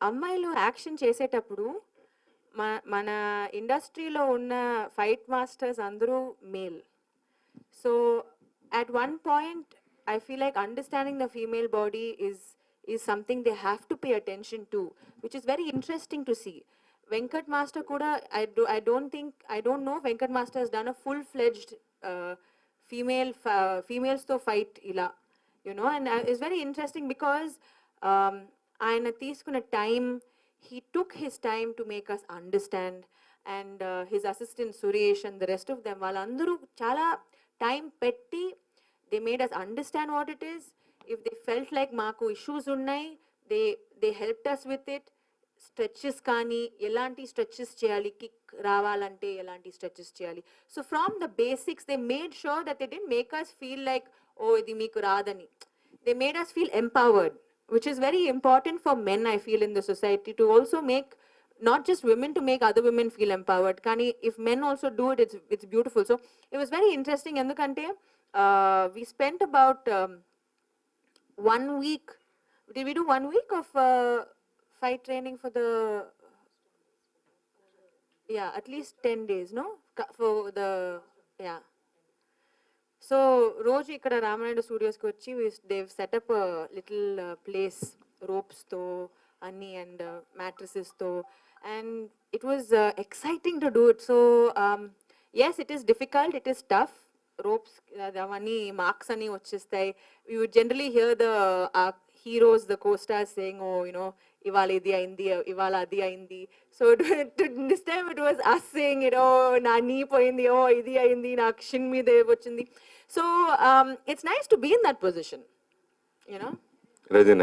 C: అమ్మాయిలు action చేసేటప్పుడు మన ఇండస్ట్రీలో ఉన్న fight masters అందరూ male. So at one point I feel like understanding the female body is something they have to pay attention to, which is very interesting to see. Venkat Master kuda I don't know Venkat Master has done a full fledged females to fight ila, you know, and it's very interesting because ఆయన తీసుకున్న time, he took his time to make us understand, and his assistant Suresh and the rest of them వాళ్ళందరూ చాలా time పెట్టి they made us understand what it is. If they felt like మాకు issues ఉన్నాయి, they helped us with it. Stretches కానీ ఎలాంటి stretches చేయాలి, kick రావాలంటే ఎలాంటి స్ట్రెచెస్ చేయాలి. So from the basics they made sure that they didn't make us feel like ఓ ఇది మీకు రాదని. They made us feel empowered, which is very important for men, I feel, in the society, to also make not just women, to make other women feel empowered. Kani if men also do it, it's beautiful. So it was very interesting. Endukante we spent about 1 week. Did we do 1 week of fight training for the at least 10 days, no, for the so రోజు ఇక్కడ రామానాయుడు స్టూడియోస్కి వచ్చి they've set up a little place, ropesతో అన్ని and mattresses-తో, and it was exciting to do it. So yes, it is difficult, it is tough. Ropes అవన్నీ marks అని వచ్చేస్తాయి. We would generally hear the heroes, the co-stars saying, oh, you know, ఇవాళ ఇది అయింది, ఇవాళ అది అయింది. So this time it was us saying, you know, నా నీ పోయింది, ఓ ఇది అయింది, నాకు షిన్ మీద వచ్చింది. So it's nice to be in that position, you know.
G: రజన,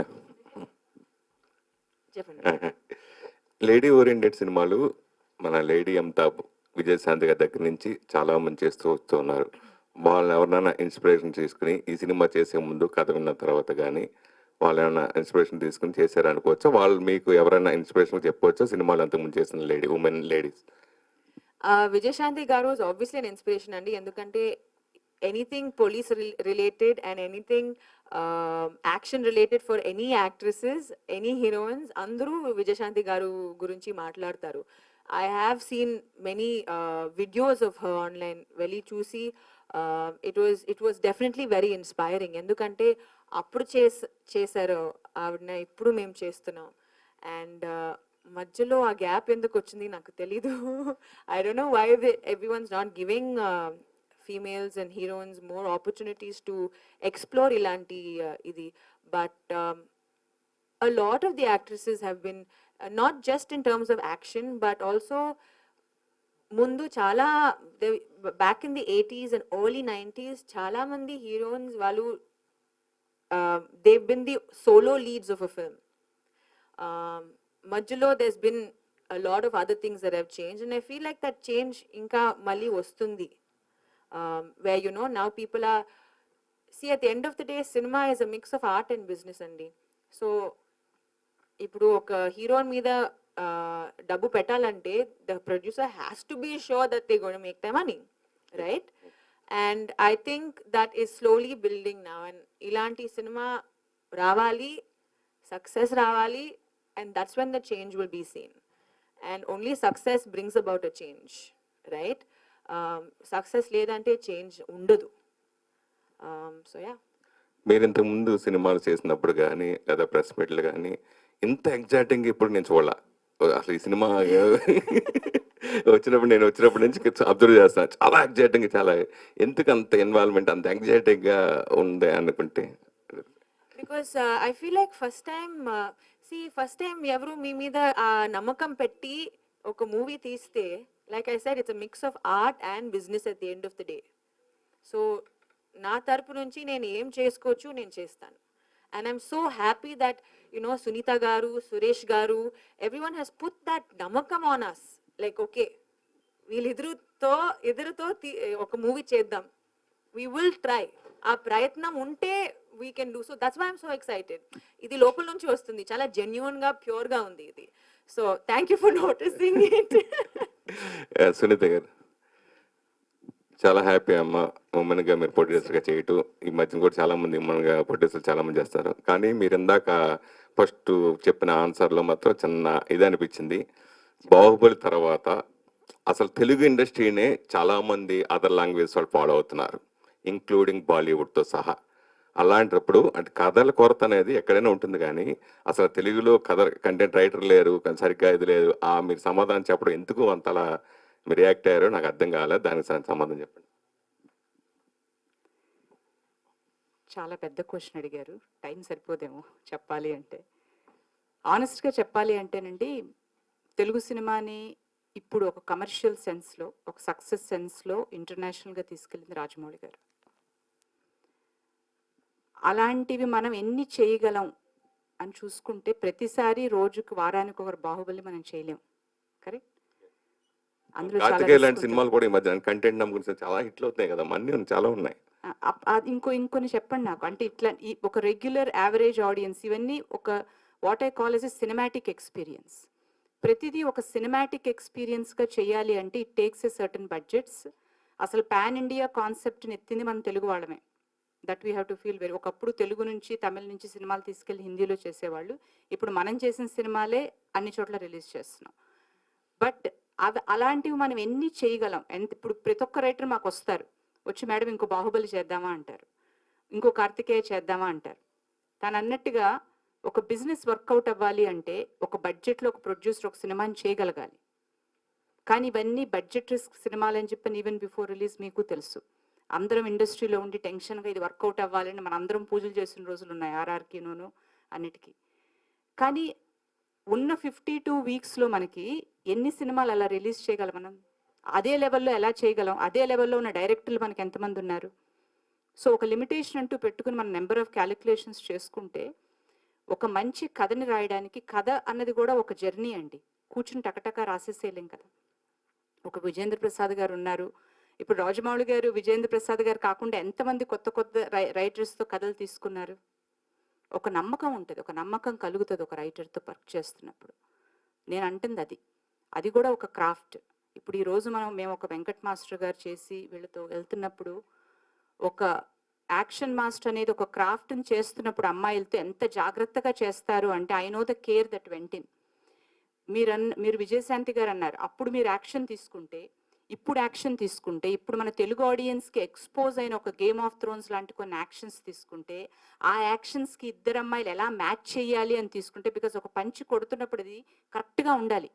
C: చెప్పండి.
G: లేడీ ఓరియంటెడ్ సినిమాలు మన లేడీ అమితాబ్, విజయశాంతి గారి దగ్గర నుంచి చాలా మంది చేస్తూ వస్తూ ఉన్నారు. వాళ్ళని ఎవరినైనా ఇన్స్పిరేషన్ తీసుకుని ఈ సినిమా చేసే ముందు కథ విన్న తర్వాత కానీ వాళ్ళు ఏమైనా ఇన్స్పిరేషన్ తీసుకుని చేశారు అనుకోవచ్చా? వాళ్ళు మీకు ఎవరైనా ఇన్స్పిరేషన్ చెప్పవచ్చా సినిమాలు అంతకుముందు చేసిన ఉమెన్ లేడీస్?
C: విజయశాంతి గారు is obviously an inspiration అండి. ఎందుకంటే anything police related and anything action related for any actresses, any heroines, అందరూ విజయశాంతి గారు గురించి మాట్లాడతారు. I have seen many videos of her online. వెళ్ళి చూసి it was definitely very inspiring. ఎందుకంటే అప్పుడు చేశారు ఆవిడన, ఇప్పుడు మేము చేస్తున్నాం. అండ్ మధ్యలో ఆ గ్యాప్ ఎందుకు వచ్చింది నాకు తెలీదు. I don't know why everyone's not giving females and heroines more opportunities to explore ilanti idi, but a lot of the actresses have been not just in terms of action but also ముందు చాలా back in the 80s and early 90s చాలా మంది heroines వాళ్ళు they've been the solo leads of a film. మధ్యలో there's been a lot of other things that have changed, and I feel like that change ఇంకా మళ్ళీ వస్తుంది. Where now people are, see, at the end of the day cinema is a mix of art and business అండి. So ఇప్పుడు ఒక hero మీద డబ్బు పెట్టాలంటే the producer has to be sure that they going to make the money, right? And I think that is slowly building now. And ఇలాంటి సినిమా రావాలి, success రావాలి, and that's when the change will be seen. And only success brings about a change, right? Success లేదంటే change ఉండదు. So yeah.
G: మీరు ఇంతకు ముందు సినిమాలు చేసినప్పుడు కానీ లేదా ప్రెస్ మీట్లు కానీ ఇంత ఎగ్జైటింగ్ ఇప్పుడు నేను చూడాల. అసలు ఈ సినిమా నేను వచ్చినప్పటి నుంచి అబ్జర్వ్ చేస్తాను, చాలా ఎగ్జైటింగ్, చాలా ఎందుకు అంత ఇన్వాల్వ్మెంట్, అంత ఎగ్జైటింగ్గా ఉంది అనుకుంటే?
C: Because I feel like first time ఎవరు మీ మీద ఆ నమ్మకం పెట్టి ఒక మూవీ తీస్తే, like I said, it's a mix of art and business at the end of the day. So నా తరపు నుంచి నేను ఏం చేసుకోవచ్చు నేను చేస్తాను. And I'm so happy that, Sunita garu, Suresh garu, everyone has put that namakam on us. Like, okay, వీళ్ళిద్దరుతో ఒక movie చేద్దాం, we will try. ఆ ప్రయత్నం ఉంటే we can do. So that's why I'm so excited. ఇది లోపల నుంచి వస్తుంది, చాలా జెన్యూన్ గా, ప్యూర్ గా ఉంది ఇది. So thank you for noticing it.
G: Sunitha garu, చాలా హ్యాపీ అమ్మ, ఉమెన్గా మీరు ప్రొడ్యూసర్గా చేయటం. ఈ మధ్యన కూడా చాలామంది ఉమెన్గా ప్రొడ్యూసర్లు చాలామంది చేస్తారు. కానీ మీరు ఇందాక ఫస్ట్ చెప్పిన ఆన్సర్లో మాత్రం చిన్న ఇది అనిపించింది. బాహుబలి తర్వాత అసలు తెలుగు ఇండస్ట్రీనే చాలామంది అదర్ లాంగ్వేజ్ వాళ్ళు ఫాలో అవుతున్నారు, ఇంక్లూడింగ్ బాలీవుడ్తో సహా. అలాంటప్పుడు అంటే కథల కొరత అనేది ఎక్కడైనా ఉంటుంది, కానీ అసలు తెలుగులో కథ కంటెంట్ రైటర్ లేరు, సరిగ్గా ఇది లేదు. మీరు సమాధానం చెప్పడం ఎందుకు అంతలా మీరు రియాక్ట్ అయ్యారో నాకు అర్థం కాలేదు. దానికి సమాధానం చెప్పండి.
A: చాలా పెద్ద క్వశ్చన్ అడిగారు, టైం సరిపోదేమో చెప్పాలి అంటే. ఆనెస్ట్గా చెప్పాలి అంటేనండి, తెలుగు సినిమాని ఇప్పుడు ఒక కమర్షియల్ సెన్స్లో, ఒక సక్సెస్ సెన్స్లో ఇంటర్నేషనల్గా తీసుకెళ్ళింది రాజమౌళి గారు. అలాంటివి మనం ఎన్ని చేయగలం అని చూసుకుంటే, ప్రతిసారి రోజుకు వారానికి ఒకరు బాహుబలి మనం చేయలేం, కరెక్ట్? అందులో
G: సినిమాలు కూడా ఈ మధ్య కంటెంట్ గురించి చాలా హిట్లు అవుతున్నాయి కదా, అన్నీ చాలా ఉన్నాయి.
A: ఇంకొన్ని చెప్పండి నాకు. అంటే ఇట్లా ఒక రెగ్యులర్ యావరేజ్ ఆడియన్స్, ఇవన్నీ ఒక what I call as a cinematic experience. ప్రతిదీ ఒక సినిమాటిక్ ఎక్స్పీరియన్స్గా చేయాలి అంటే it takes a certain budgets. అసలు పాన్ ఇండియా కాన్సెప్ట్ని ఎత్తింది మన తెలుగు వాళ్ళమే. That we have to feel very. ఒకప్పుడు తెలుగు నుంచి, తమిళ నుంచి సినిమాలు తీసుకెళ్ళి హిందీలో చేసేవాళ్ళు. ఇప్పుడు మనం చేసిన సినిమాలే అన్ని చోట్ల రిలీజ్ చేస్తున్నాం. బట్ అలాంటివి మనం ఎన్ని చేయగలం? ఇప్పుడు ప్రతి ఒక్క రైటర్ మాకు వస్తారు, వచ్చి మేడం ఇంకో బాహుబలి చేద్దామా అంటారు, ఇంకో కార్తికేయ చేద్దామా అంటారు. తను అన్నట్టుగా ఒక బిజినెస్ వర్కౌట్ అవ్వాలి అంటే ఒక బడ్జెట్లో ఒక ప్రొడ్యూసర్ ఒక సినిమాని చేయగలగాలి. కానీ ఇవన్నీ బడ్జెట్ రిస్క్ సినిమాలు అని చెప్పని ఈవెన్ బిఫోర్ రిలీజ్ మీకు తెలుసు. అందరం ఇండస్ట్రీలో ఉండి టెన్షన్గా ఇది వర్కౌట్ అవ్వాలని మన అందరం పూజలు చేసిన రోజులు ఉన్నాయి, ఆర్ఆర్కినూను అన్నిటికీ. కానీ ఉన్న 52 వీక్స్లో మనకి ఎన్ని సినిమాలు అలా రిలీజ్ చేయగలం మనం? అదే లెవెల్లో ఎలా చేయగలం? అదే లెవెల్లో ఉన్న డైరెక్టర్లు మనకి ఎంతమంది ఉన్నారు? సో ఒక లిమిటేషన్ అంటూ పెట్టుకుని మనం నెంబర్ ఆఫ్ క్యాలిక్యులేషన్స్ చేసుకుంటే ఒక మంచి కథని రాయడానికి, కథ అన్నది కూడా ఒక జర్నీ అండి, కూర్చుని టకటక రాసేసేయలేం కదా. ఒక విజేంద్ర ప్రసాద్ గారు ఉన్నారు, ఇప్పుడు రాజమౌళి గారు, విజేంద్ర ప్రసాద్ గారు కాకుండా ఎంతమంది కొత్త కొత్త రైటర్స్తో కథలు తీసుకున్నారు. ఒక నమ్మకం ఉంటుంది, ఒక నమ్మకం కలుగుతుంది ఒక రైటర్తో వర్క్ చేస్తున్నప్పుడు. నేను అంటుంది అది కూడా ఒక క్రాఫ్ట్. ఇప్పుడు ఈరోజు మేము ఒక వెంకట్ మాస్టర్ గారు చేసి వీళ్ళతో వెళ్తున్నప్పుడు, ఒక యాక్షన్ మాస్టర్ అనేది ఒక క్రాఫ్ట్ని చేస్తున్నప్పుడు అమ్మాయిలతో ఎంత జాగ్రత్తగా చేస్తారు అంటే, I know the care that went in. మీరు విజయశాంతి గారు అన్నారు, అప్పుడు మీరు యాక్షన్ తీసుకుంటే, ఇప్పుడు యాక్షన్ తీసుకుంటే, ఇప్పుడు మన తెలుగు ఆడియన్స్కి ఎక్స్పోజ్ అయిన ఒక గేమ్ ఆఫ్ థ్రోన్స్ లాంటి కొన్ని యాక్షన్స్ తీసుకుంటే, ఆ యాక్షన్స్కి ఇద్దరు అమ్మాయిలు ఎలా మ్యాచ్ చేయాలి అని తీసుకుంటే, బికాజ్ ఒక పంచి కొడుతున్నప్పుడు అది కరెక్ట్గా ఉండాలి.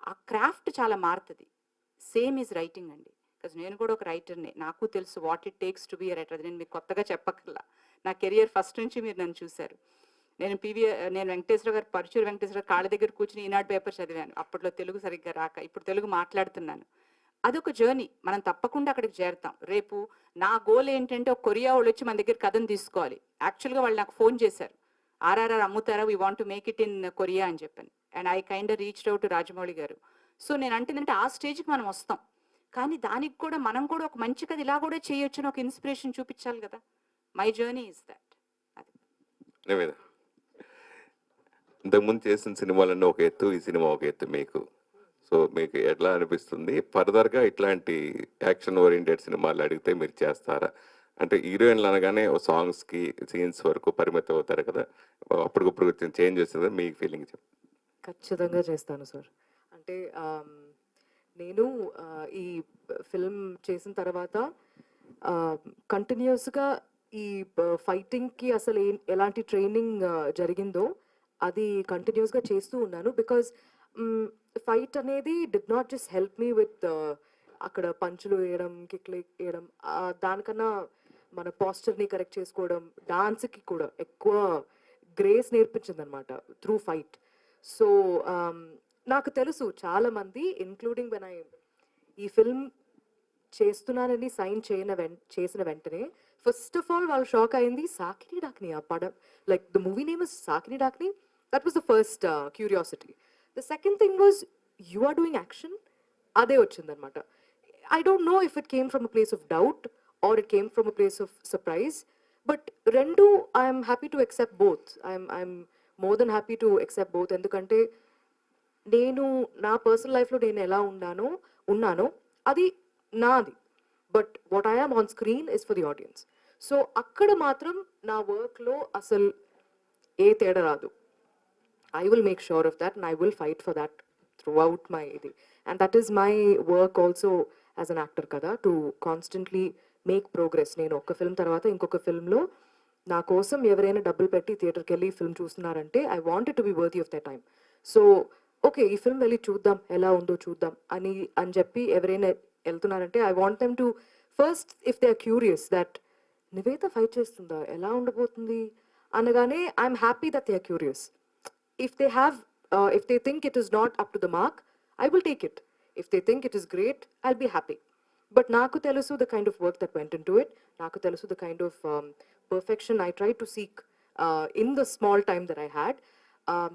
A: ఆ క్రాఫ్ట్ చాలా మారుతుంది. సేమ్ ఈజ్ రైటింగ్ అండి. బికాజ్ నేను కూడా ఒక రైటర్ని, నాకు తెలుసు what it takes to be a writer. నేను మీకు కొత్తగా చెప్పక్కర్లా, నా కెరియర్ ఫస్ట్ నుంచి మీరు నన్ను చూశారు. నేను వెంకటేశ్వర గారు, పరుచూరు వెంకటేశ్వర గారు కాళ్ళ దగ్గర కూర్చుని ఈనాడు పేపర్ చదివాను, అప్పట్లో తెలుగు సరిగ్గా రాక. ఇప్పుడు తెలుగు మాట్లాడుతున్నాను. అదొక జర్నీ. మనం తప్పకుండా అక్కడికి చేరుతాం. రేపు నా గోల్ ఏంటంటే ఒక కొరియా వాళ్ళు వచ్చి మన దగ్గర కథను తీసుకోవాలి. యాక్చువల్గా వాళ్ళు నాకు ఫోన్ చేశారు, ఆర్ఆర్ఆర్ అమ్ముతారా, we want to make it in Korea అని చెప్పాను. And I kind reached out Rajamouli గారు. సో నేను అంటుందంటే ఆ స్టేజ్కి మనం వస్తాం, కానీ దానికి కూడా మనం కూడా ఒక మంచి కథ ఇలా కూడా చేయొచ్చు అని ఒక ఇన్స్పిరేషన్ చూపించాలి కదా. My journey is that. అది
G: నివేద, ఇంతకుముందు చేసిన సినిమాలన్నీ ఒక ఎత్తు, ఈ సినిమా ఒక ఎత్తు మీకు. సో మీకు ఎట్లా అనిపిస్తుంది? ఫర్దర్గా ఇట్లాంటి యాక్షన్ ఓరియంటెడ్ సినిమాలు అడిగితే మీరు చేస్తారా? అంటే హీరోయిన్లు అనగానే సాంగ్స్కి సీన్స్ వరకు పరిమితం అవుతారు కదా, అప్పటికప్పుడు చేంజ్ చేస్తుంది మీ ఫీలింగ్ చెప్పండి.
B: ఖచ్చితంగా చేస్తాను సార్. అంటే నేను ఈ ఫిల్మ్ చేసిన తర్వాత కంటిన్యూస్గా ఈ ఫైటింగ్కి అసలు ఎలాంటి ట్రైనింగ్ జరిగిందో అది కంటిన్యూస్గా చేస్తూ ఉన్నాను. బికాజ్ ఫైట్ అనేది did not just help me with అక్కడ పంచులు వేయడం, కిక్లు వేయడం, దానికన్నా మన పాస్చర్ని కరెక్ట్ చేసుకోవడం, డాన్స్కి కూడా ఎక్కువ గ్రేస్ నేర్పించింది అనమాట త్రూ ఫైట్. సో నాకు తెలుసు చాలామంది, ఇంక్లూడింగ్ వెన్ ఈ ఫిల్మ్ చేస్తున్నానని సైన్ చేసిన వెంటనే ఫస్ట్ ఆఫ్ ఆల్ వాళ్ళు షాక్ అయింది, సాకిని డాకిని ఆ పడం, like the movie name is Saakini Daakini. That was the first curiosity. The second thing was you are doing action, అదే వచ్చిందనమాట. I don't know if it came from a place of doubt or it came from a place of surprise, but rendu I am happy to accept both. I'm more than happy to accept both. ఎందుకంటే నేను నా personal లైఫ్లో నేను ఎలా ఉన్నానో అది నాది, but what I am on screen is for the audience. So అక్కడ మాత్రం నా వర్క్లో అసలు ఏ తేడా రాదు. I will make sure of that and I will fight for that throughout my idi. And that is my work also as an actor kada, to constantly make progress. నేను ఒక film తర్వాత ఇంకొక ఫిల్మ్లో నా కోసం ఎవరైనా డబ్బులు పెట్టి థియేటర్కి వెళ్ళి ఫిల్మ్ చూస్తున్నారంటే I want it to be worthy of that time. So okay, ఈ ఫిల్మ్ వెళ్ళి చూద్దాం, ఎలా ఉందో చూద్దాం అని చెప్పి ఎవరైనా వెళ్తున్నారంటే I want them to first, if they are curious that Nivetha fight చేస్తుందా, ఎలా ఉండబోతుంది అనగానే I'm happy that they are curious. If they think it is not up to the mark, I will take it. If they think it is great, I'll be happy. But naku telusu the kind of work that went into it. Naku telusu the kind of perfection I tried to seek in the small time that I had.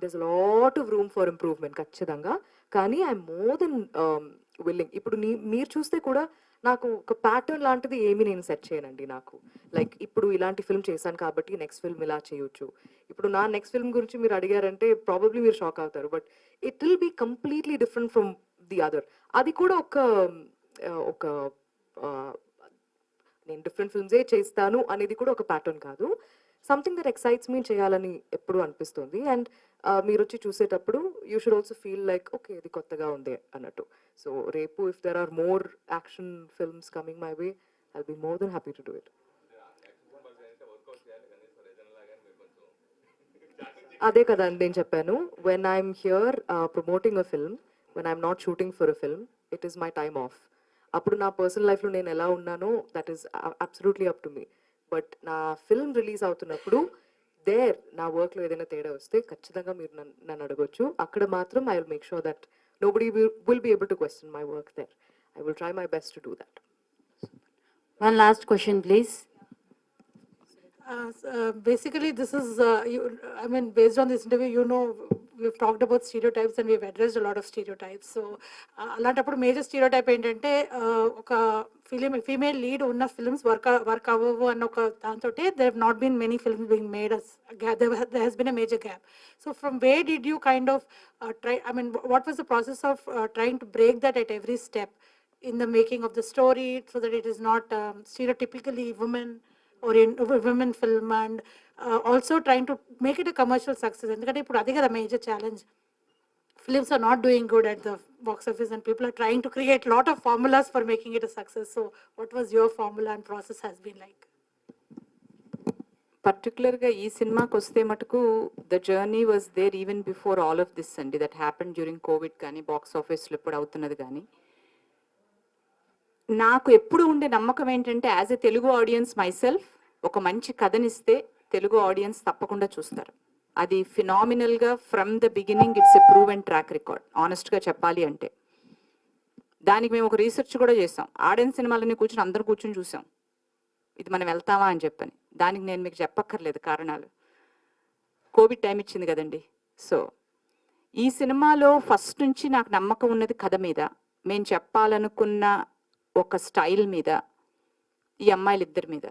B: There's a lot of room for improvement, ఖచ్చితంగా. కానీ I'm more than willing. ఇప్పుడు మీరు చూస్తే కూడా నాకు ఒక pattern లాంటిది ఏమీ నేను సెట్ చేయనండి. నాకు లైక్ ఇప్పుడు ఇలాంటి ఫిల్మ్ చేశాను కాబట్టి నెక్స్ట్ ఫిల్మ్ ఇలా చేయొచ్చు. ఇప్పుడు నా నెక్స్ట్ ఫిల్మ్ గురించి మీరు అడిగారంటే ప్రాబబ్లీ మీరు షాక్ అవుతారు, but it will be completely different from the other. అది కూడా ఒక నేను డిఫరెంట్ ఫిల్మ్సే చేస్తాను అనేది కూడా ఒక ప్యాటర్న్ కాదు. సంథింగ్ దట్ ఎక్సైట్స్ మీ చేయాలని ఎప్పుడు అనిపిస్తుంది. అండ్ మీరు వచ్చి చూసేటప్పుడు you should also feel like okay ఇది కొత్తగా ఉంది అన్నట్టు. సో రేపు if there are more action films coming my way, I'll be more than happy to do it. అదే కదా నేను చెప్పాను, when I'm here promoting a film, when I'm not shooting for a film, it is my time off. అప్పుడు నా personal లైఫ్లో నేను ఎలా ఉన్నానో that is absolutely up to me. But నా ఫిల్మ్ రిలీజ్ అవుతున్నప్పుడు నా వర్క్లో ఏదైనా తేడా వస్తే ఖచ్చితంగా మీరు నన్ను అడగొచ్చు. అక్కడ మాత్రం I will make sure that nobody will be able to question my work there. I will try my best to do that.
H: One last question, please.
E: Basically, this is, I mean, based on this interview, you know, we've talked about stereotypes and we've addressed a lot of stereotypes. So, అలాంటప్పుడు major stereotype ఏంటంటే ఒక female lead ఉన్న films work అవ్వవు అన్న ఒక దాంతో there have not been many films being made as there has been a major gap. So, from where did you kind of try, I mean, what was the process of trying to break that at every step in the making of the story so that it is not stereotypically women film, and also trying to make it a commercial success? ఎందుకంటే ఇప్పుడు అదే కదా major challenge. Films are not doing good at the box office and people are trying to create lot of formulas for making it a success. So what was your formula and process has been like?
A: పర్టికులర్గా ఈ సినిమాకి వస్తే మటుకు the journey was there even before all of this అండి. That happen during Covid కానీ box ఆఫీస్లో ఇప్పుడు అవుతున్నది కానీ. నాకు ఎప్పుడు ఉండే నమ్మకం ఏంటంటే as a Telugu audience myself, ఒక మంచి కథనిస్తే తెలుగు ఆడియన్స్ తప్పకుండా చూస్తారు. అది ఫినామినల్గా from the beginning it's a prove and track record. ఆనెస్ట్గా చెప్పాలి అంటే దానికి మేము ఒక రీసెర్చ్ కూడా చేసాం. ఆడియన్స్ సినిమాలన్నీ కూర్చొని అందరూ కూర్చొని చూసాం, ఇది మనం వెళ్తామా అని చెప్పని. దానికి నేను మీకు చెప్పక్కర్లేదు కారణాలు. కోవిడ్ టైం ఇచ్చింది కదండి. సో ఈ సినిమాలో ఫస్ట్ నుంచి నాకు నమ్మకం ఉన్నది కథ మీద, మేము చెప్పాలనుకున్న ఒక స్టైల్ మీద, ఈ అమ్మాయిలిద్దరి మీద.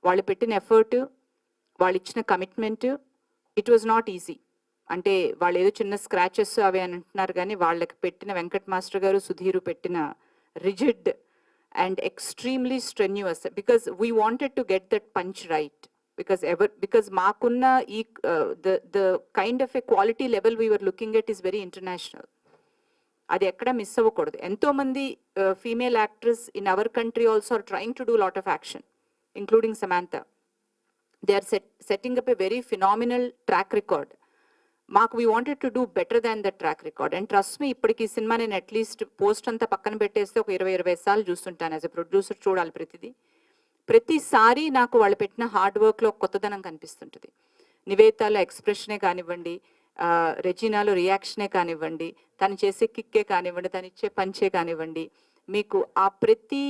A: వాళ్ళు పెట్టిన ఎఫర్ట్, వాళ్ళు ఇచ్చిన commitment, it was not easy. అంటే వాళ్ళు ఏదో చిన్న స్క్రాచెస్ అవి అని అంటున్నారు, కానీ వాళ్ళకి పెట్టిన వెంకట్ మాస్టర్ గారు, సుధీరు పెట్టిన rigid and extremely strenuous, because we wanted to get that punch right. Because మాకున్న ఈ the kind of a quality level we were looking at is very international. అది ఎక్కడ మిస్ అవ్వకూడదు. ఎంతోమంది female actress in our country also are trying to do lot of action, including Samantha. They are setting up a very phenomenal track record. మాకు we wanted to do better than that track record. And trust me, ఇప్పటికి ఈ cinema నేను at least post అంతా పక్కన పెట్టేస్తే ఒక 20-25 సార్లు చూస్తుంటాను. యాజ్ ఎ ప్రొడ్యూసర్ చూడాలి ప్రతిసారి నాకు వాళ్ళు పెట్టిన హార్డ్ వర్క్లో కొత్తదనం కనిపిస్తుంటుంది. నివేతాలో ఎక్స్ప్రెషనే కానివ్వండి, రెజినాలో రియాక్షనే కానివ్వండి, తను చేసే కిక్కే కానివ్వండి, తను ఇచ్చే పంచే కానివ్వండి, మీకు ఆ ప్రతి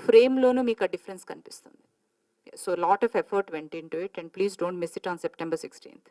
A: ఫ్రేమ్లోనూ మీకు ఆ డిఫరెన్స్ కనిపిస్తుంది. So lot of effort went in to it, and please don't miss it on September 16th.